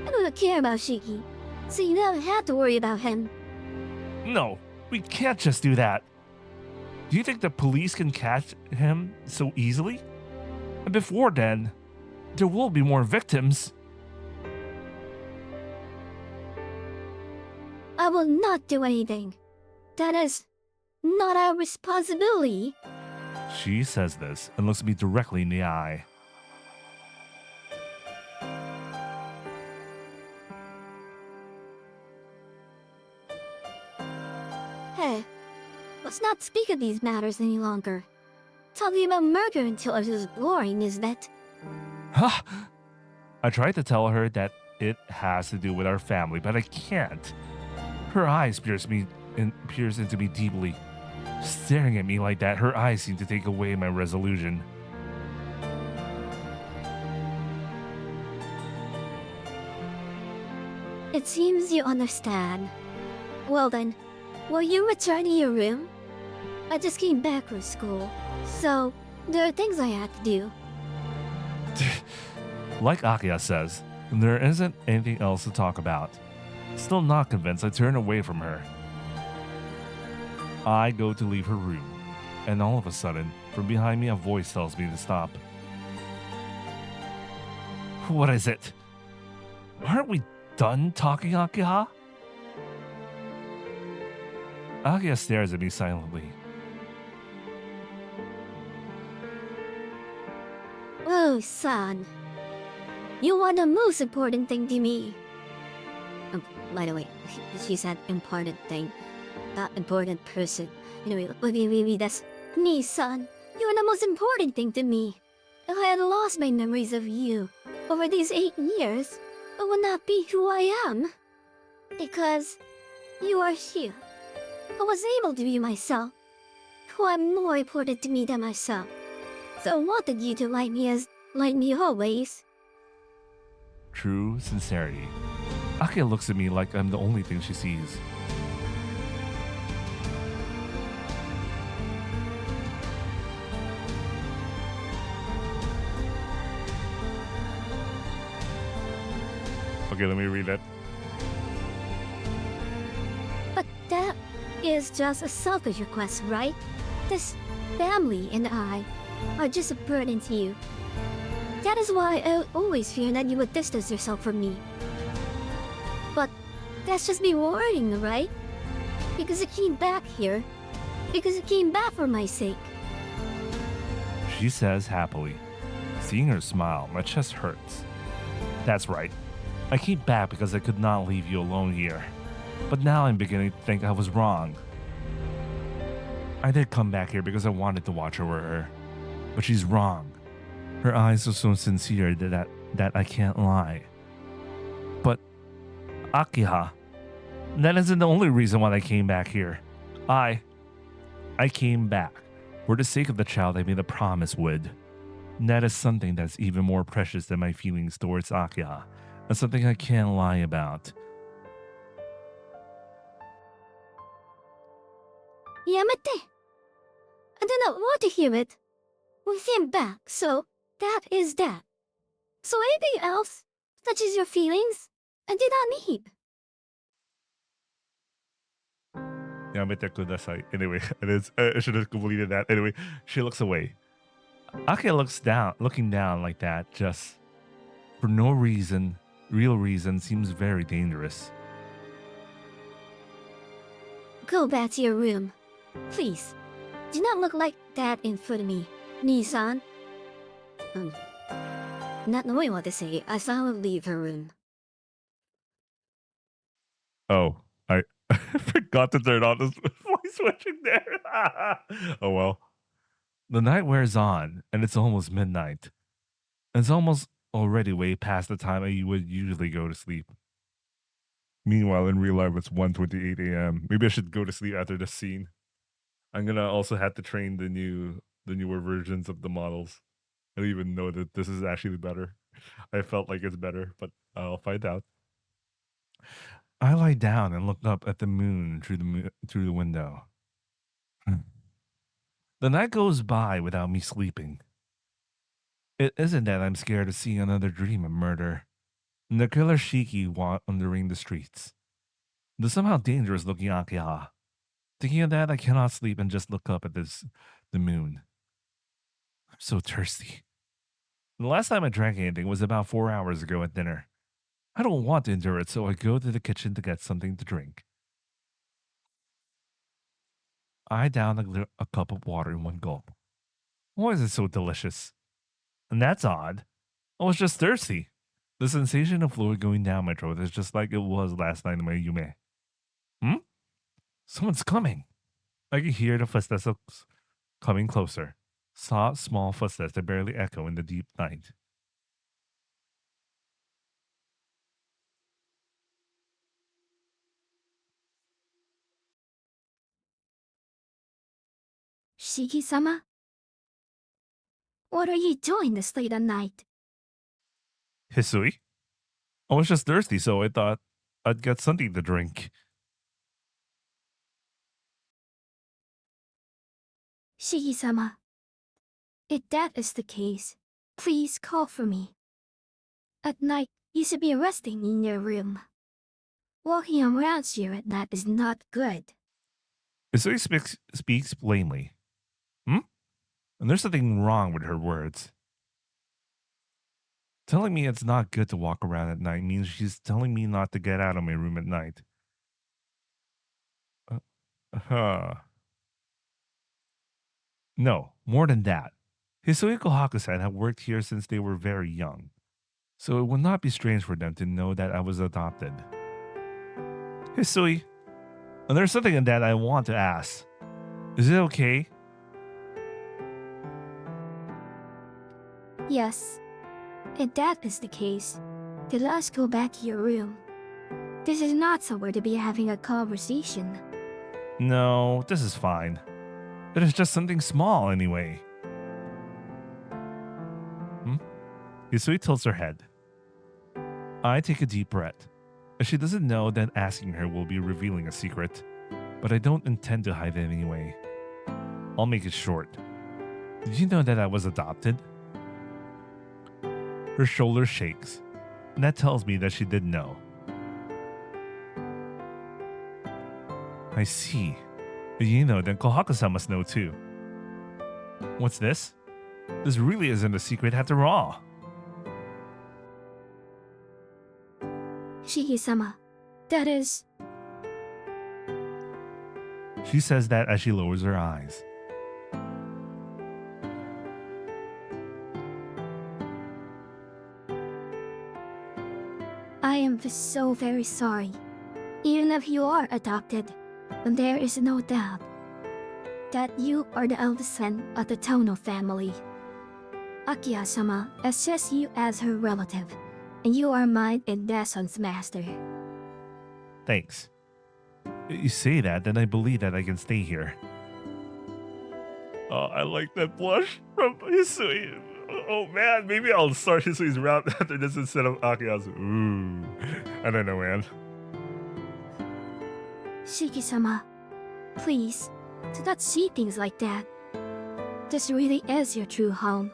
I don't care about Shiki, so you don't have to worry about him. No, we can't just do that. Do you think the police can catch him so easily? And before then, there will be more victims. I will not do anything. That is not our responsibility. She says this and looks me directly in the eye. Hey, let's not speak of these matters any longer. Talking about murder until it is boring, isn't it? Huh? I tried to tell her that it has to do with our family, but I can't. Her eyes pierce into me deeply. Staring at me like that, her eyes seem to take away my resolution. It seems you understand. Well then, will you return to your room? I just came back from school, so there are things I have to do. Like Akiha says, there isn't anything else to talk about. Still not convinced, I turn away from her. I go to leave her room, and all of a sudden, from behind me, a voice tells me to stop. What is it? Aren't we done talking, Akiha? Akiha stares at me silently. Oh, son. You are the most important thing to me. By the way, she said important thing, not important person. Anyway, that's me, son. You are the most important thing to me. If I had lost my memories of you over these 8 years, I would not be who I am. Because you are here. I was able to be myself, who are more important to me than myself. So I wanted you to like me always. True sincerity. Akiha looks at me like I'm the only thing she sees. Okay, let me read it. But that is just a selfish request, right? This family and I are just a burden to you. That is why I always fear that you would distance yourself from me. But that's just me worrying, right? Because you came back here. Because you came back for my sake. She says happily. Seeing her smile, my chest hurts. That's right. I came back because I could not leave you alone here. But now I'm beginning to think I was wrong. I did come back here because I wanted to watch over her. But she's wrong. Her eyes are so sincere that I can't lie. But, Akiha, that isn't the only reason why I came back here. I came back for the sake of the child I made a promise would. And that is something that's even more precious than my feelings towards Akira, and something I can't lie about. Yamete! I do not want to hear it. We came back, so that is that. So anything else, such as your feelings, I do not need. Yamete kudasai. Anyway, it is. I should have completed that. Anyway, she looks away. Akira looking down like that, just for no reason, real reason, seems very dangerous. Go back to your room. Please. Do not look like that in front of me, Nissan. Not knowing what to say, Asana would leave her room. Oh, I forgot to turn on this voice switching there. Oh well. The night wears on, and it's almost midnight. It's almost already way past the time I would usually go to sleep. Meanwhile, in real life, it's 1:28 a.m. Maybe I should go to sleep after this scene. I'm gonna also have to train the newer versions of the models. I don't even know that this is actually better. I felt like it's better, but I'll find out. I lie down and look up at the moon through the window. The night goes by without me sleeping. It isn't that I'm scared of seeing another dream of murder. The killer Shiki wandering the streets. The somehow dangerous looking Akira. Thinking of that, I cannot sleep and just look up at the moon. I'm so thirsty. The last time I drank anything was about 4 hours ago at dinner. I don't want to endure it, so I go to the kitchen to get something to drink. I down a cup of water in one gulp. Why is it so delicious? And that's odd. I was just thirsty. The sensation of fluid going down my throat is just like it was last night in my Yume. Hmm? Someone's coming. I can hear the footsteps coming closer. Soft, small footsteps that barely echo in the deep night. Shiki-sama? What are you doing this late at night? Hisui? I was just thirsty, so I thought I'd get something to drink. Shiki-sama, if that is the case, please call for me. At night, you should be resting in your room. Walking around here at night is not good. Hisui speaks plainly. Hmm? And there's something wrong with her words. Telling me it's not good to walk around at night means she's telling me not to get out of my room at night. Huh. No, more than that. Hisui and Kohaku-san have worked here since they were very young, so it would not be strange for them to know that I was adopted. Hisui, and there's something in that I want to ask. Is it okay? Yes. If that is the case, then let's go back to your room. This is not somewhere to be having a conversation. No, this is fine. It is just something small anyway. Hisui tilts her head. I take a deep breath. As she doesn't know that asking her will be revealing a secret, but I don't intend to hide it anyway. I'll make it short. Did you know that I was adopted? Her shoulder shakes, and that tells me that she did know. I see. If you know, then Kohaku-san must know too. What's this? This really isn't a secret after all. Shiki-sama, that is... She says that as she lowers her eyes. I am so very sorry. Even if you are adopted, then there is no doubt that you are the eldest son of the Tono family. Akira-sama assesses you as her relative, and you are mine and Dason's master. Thanks. You say that, then I believe that I can stay here. Oh, I like that blush from Hisui. Oh man, maybe I'll start Hisui's route after this instead of Akiha's. Ooh. I don't know, man. Shiki-sama, please, do not see things like that. This really is your true home.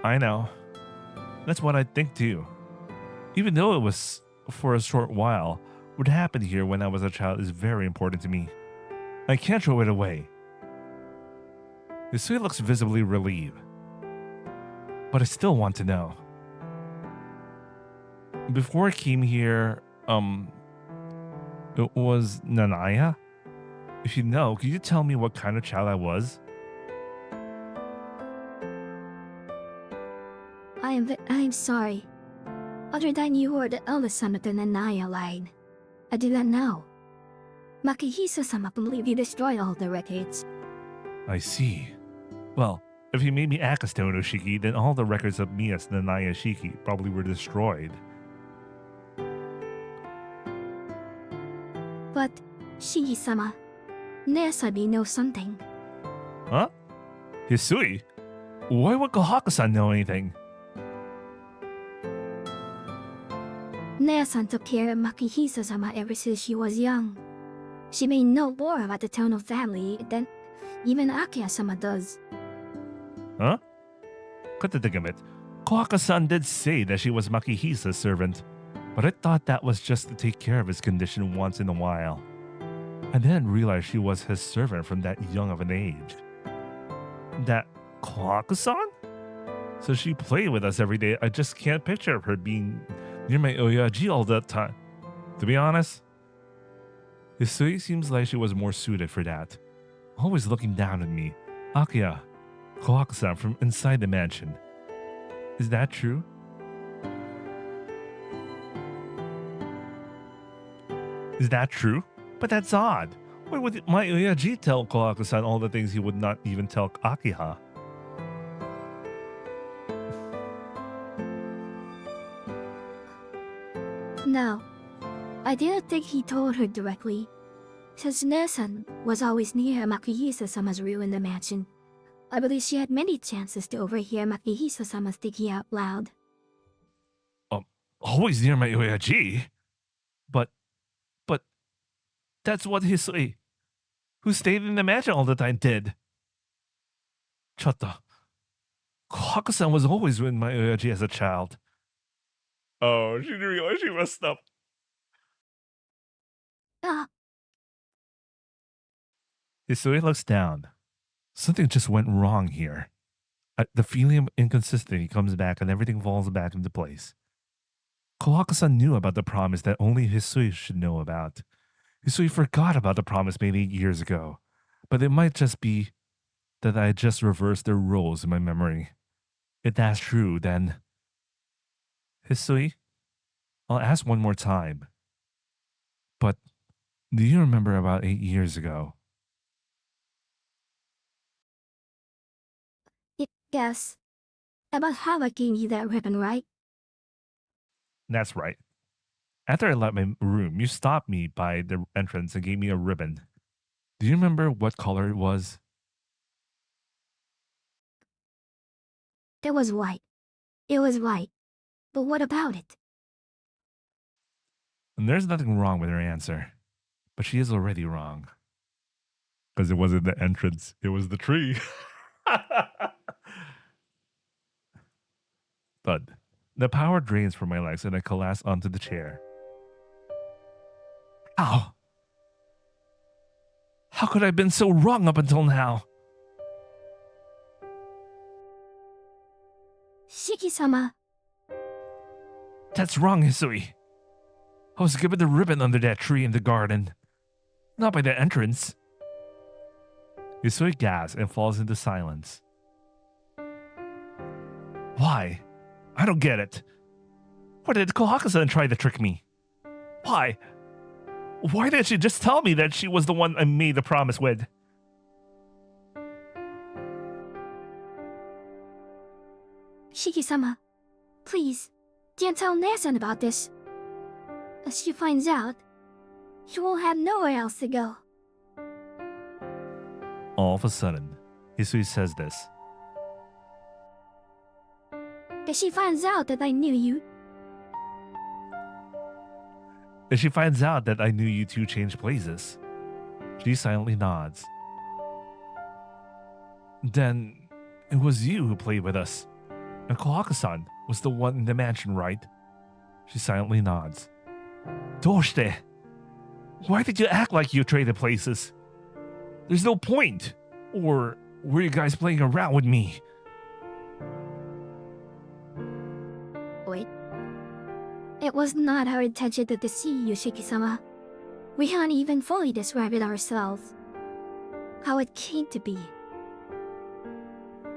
I know. That's what I think too. Even though it was for a short while, what happened here when I was a child is very important to me. I can't throw it away. Hisui looks visibly relieved. But I still want to know. Before I came here, it was Nanaya? If you know, could you tell me what kind of child I was? I'm sorry. Other than you were the eldest son of the Nanaya line, I did not know. Makihisa-sama completely destroyed all the records. I see. Well, if he made me Akastone Oshiki, then all the records of me as Nanaya Shiki probably were destroyed. But, Shiki-sama, Neasabi knows something. Huh? Hisui? Why would Kohaku-san know anything? Nea-san took care of Makihisa-sama ever since she was young. She may know more about the Tono family than even Akiya-sama does. Huh? Come to think of it, Kohaku-san did say that she was Makihisa's servant, but I thought that was just to take care of his condition once in a while. I didn't realize she was his servant from that young of an age. That Kohaku-san? So she played with us every day. I just can't picture her being near my Oyaji all that time. To be honest, Hisui seems like she was more suited for that. Always looking down at me. Akiya, Kohaku-san from inside the mansion. Is that true? Is that true? But that's odd. Why would my Oyaji tell Kohaku-san all the things he would not even tell Akiha? No, I didn't think he told her directly. Since Nea-san was always near Makihisa-sama's room in the mansion, I believe she had many chances to overhear Makihisa-sama thinking out loud. Always near my Oyaji? But that's what Hisui, who stayed in the mansion all the time, did. Chotto. Kohaku-san was always with my Oyaji as a child. Oh, she didn't realize she messed up. Ah, Hisui looks down. Something just went wrong here. The feeling of inconsistency comes back and everything falls back into place. Kohaku-san knew about the promise that only Hisui should know about. Hisui forgot about the promise made 8 years ago. But it might just be that I just reversed their roles in my memory. If that's true, then... Hisui, I'll ask one more time. But do you remember about 8 years ago? yes. About how I gave you that ribbon, right? That's right. After I left my room, you stopped me by the entrance and gave me a ribbon. Do you remember what color it was? It was white. It was white. But what about it? And there's nothing wrong with her answer. But she is already wrong. Because it wasn't the entrance, it was the tree. Thud. The power drains from my legs and I collapse onto the chair. How? How could I have been so wrong up until now? Shiki-sama, That's wrong, Hisui. I was given the ribbon under that tree in the garden, not by the entrance. Hisui gasps and falls into silence. Why? I don't get it. Why did Kohaku-san try to trick me? Why? Why didn't she just tell me that she was the one I made the promise with? Shiki-sama, please, don't tell Nea-san about this. As she finds out, she won't have nowhere else to go. All of a sudden, Hisui says this. If she finds out that I knew you, If she finds out that I knew you two changed places, she silently nods. Then it was you who played with us. And Kohaku-san was the one in the mansion, right? She silently nods. Doshite, why did you act like you traded places? There's no point. Or were you guys playing around with me? wait. It was not our intention to deceive you, Shiki-sama. We can't even fully describe it ourselves. How it came to be.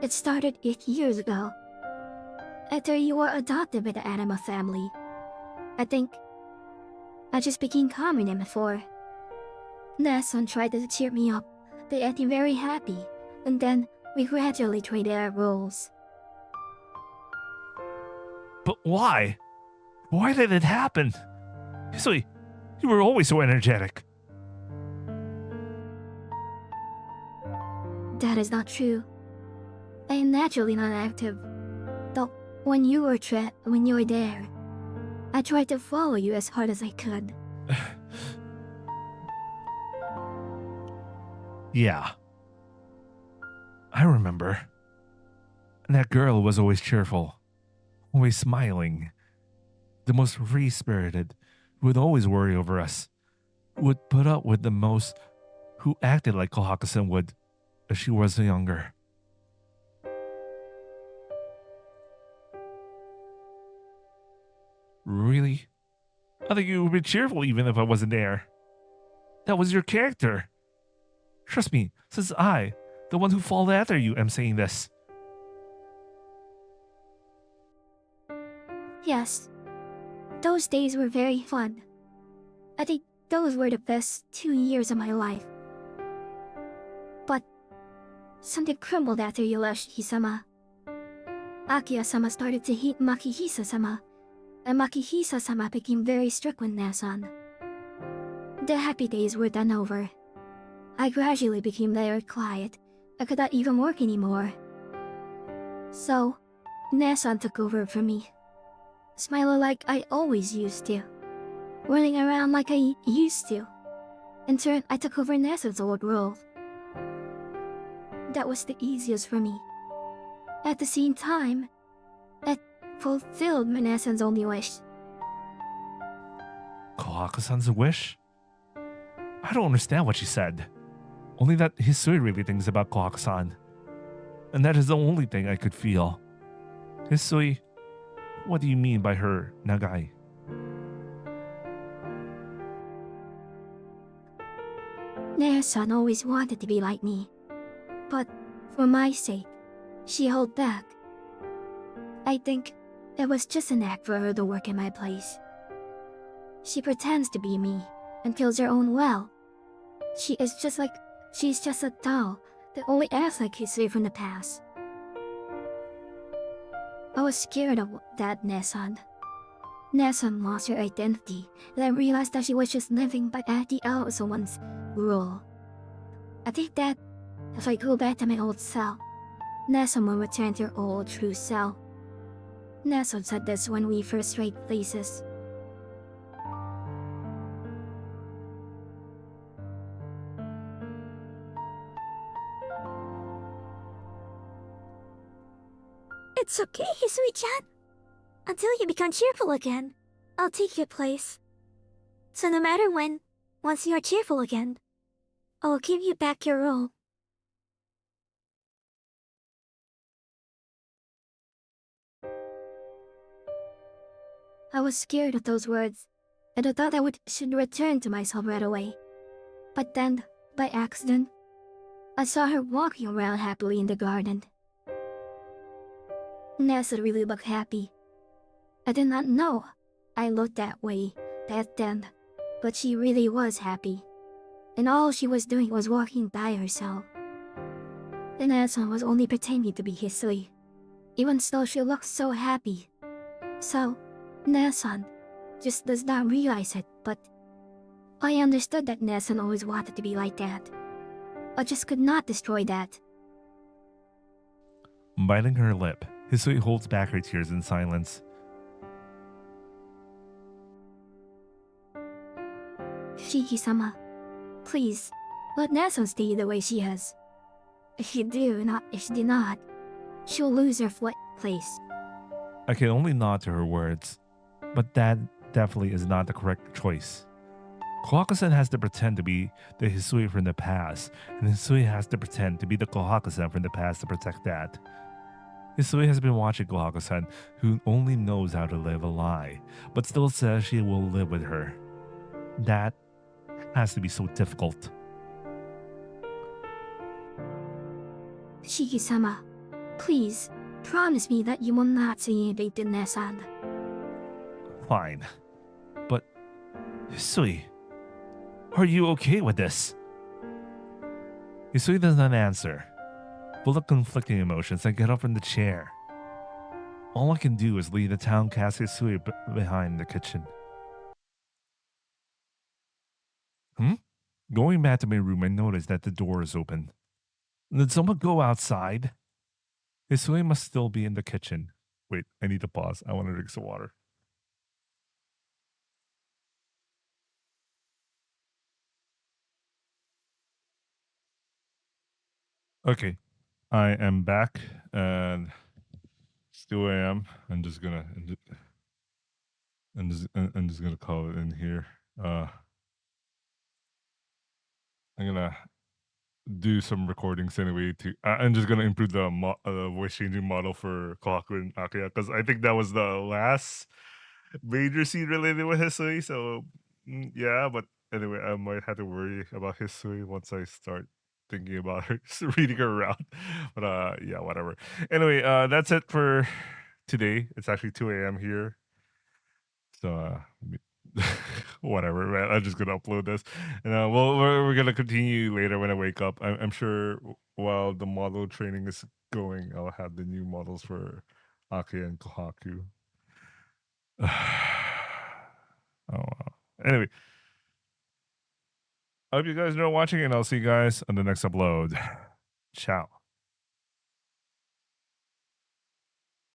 It started 8 years ago. After you were adopted by the animal family. I think I just became calm in him before. Nason tried to cheer me up. They acted very happy, and then we gradually traded our roles. But why? Why did it happen? Hisui, you were always so energetic. That is not true. I am naturally not active. Though when you were there, I tried to follow you as hard as I could. Yeah. I remember. That girl was always cheerful, always smiling. The most free-spirited, would always worry over us, would put up with the most, who acted like Kohaku-san would if she was younger. Really? I think you would be cheerful even if I wasn't there. That was your character. Trust me, since I, the one who followed after you, am saying this. Yes. Those days were very fun. I think those were the best 2 years of my life. But something crumbled after you left, Shiki-sama. Akiya-sama started to hate Makihisa-sama, and Makihisa-sama became very strict with Nason. The happy days were done over. I gradually became very quiet. I could not even work anymore. So, Nason took over for me. Smiling like I always used to. Running around like I used to. In turn, I took over Nason's old role. That was the easiest for me. At the same time, it fulfilled Nason's only wish. Kohaku-san's wish? I don't understand what she said. Only that Hisui really thinks about Kohaku-san. And that is the only thing I could feel. Hisui, what do you mean by her nagai? Nason always wanted to be like me. But for my sake, she held back. I think it was just an act for her to work in my place. She pretends to be me and kills her own well. She's just a doll that only acts like Hisui from the past. I was scared of that Nason. Nason lost her identity, and I realized that she was just living by acting out someone's rule. I think that if I go back to my old self, Nason will return to her old true self. Nason said this when we first traded places. It's okay, Hisui-chan. Until you become cheerful again, I'll take your place. So no matter when, once you are cheerful again, I will give you back your role. I was scared of those words, and I thought should return to myself right away. But then, by accident, I saw her walking around happily in the garden. Nessa really looked happy. I did not know I looked that way back then, but she really was happy. And all she was doing was walking by herself. And Nessa was only pretending to be Hisui, even though she looked so happy. So, Nason just does not realize it, but I understood that Nason always wanted to be like that. I just could not destroy that. Biting her lip, Hisui holds back her tears in silence. Shiki-sama, please, let Naso stay the way she is. If you do not, she'll lose her place. I can only nod to her words, but that definitely is not the correct choice. Kohaku-san has to pretend to be the Hisui from the past, and Hisui has to pretend to be the Kohaku-san from the past to protect that. Hisui has been watching Kohaku-san, who only knows how to live a lie, but still says she will live with her. That has to be so difficult. Shiki-sama, please, promise me that you will not say anything to Nesan. Fine. But, Hisui, are you okay with this? Hisui does not answer. Full of conflicting emotions, I get up from the chair. All I can do is leave the town cast Hisui behind the kitchen. Going back to my room, I notice that the door is open. Did someone go outside? Hisui must still be in the kitchen. Wait, I need to pause. I want to drink some water. Okay, I am back, and still I am. I'm just gonna call it in here. I'm gonna do some recordings anyway. I'm just gonna improve the voice changing model for Kohaku and Akaya because I think that was the last major scene related with Hisui. So yeah, but anyway, I might have to worry about Hisui once I start thinking about her, just reading her around. But yeah, whatever. Anyway, that's it for today. It's actually 2 a.m. here. So whatever, man. I'm just gonna upload this, and we're gonna continue later when I wake up. I'm sure while the model training is going, I'll have the new models for Ake and Kohaku. Oh wow. Anyway, I hope you guys are watching, and I'll see you guys on the next upload. Ciao.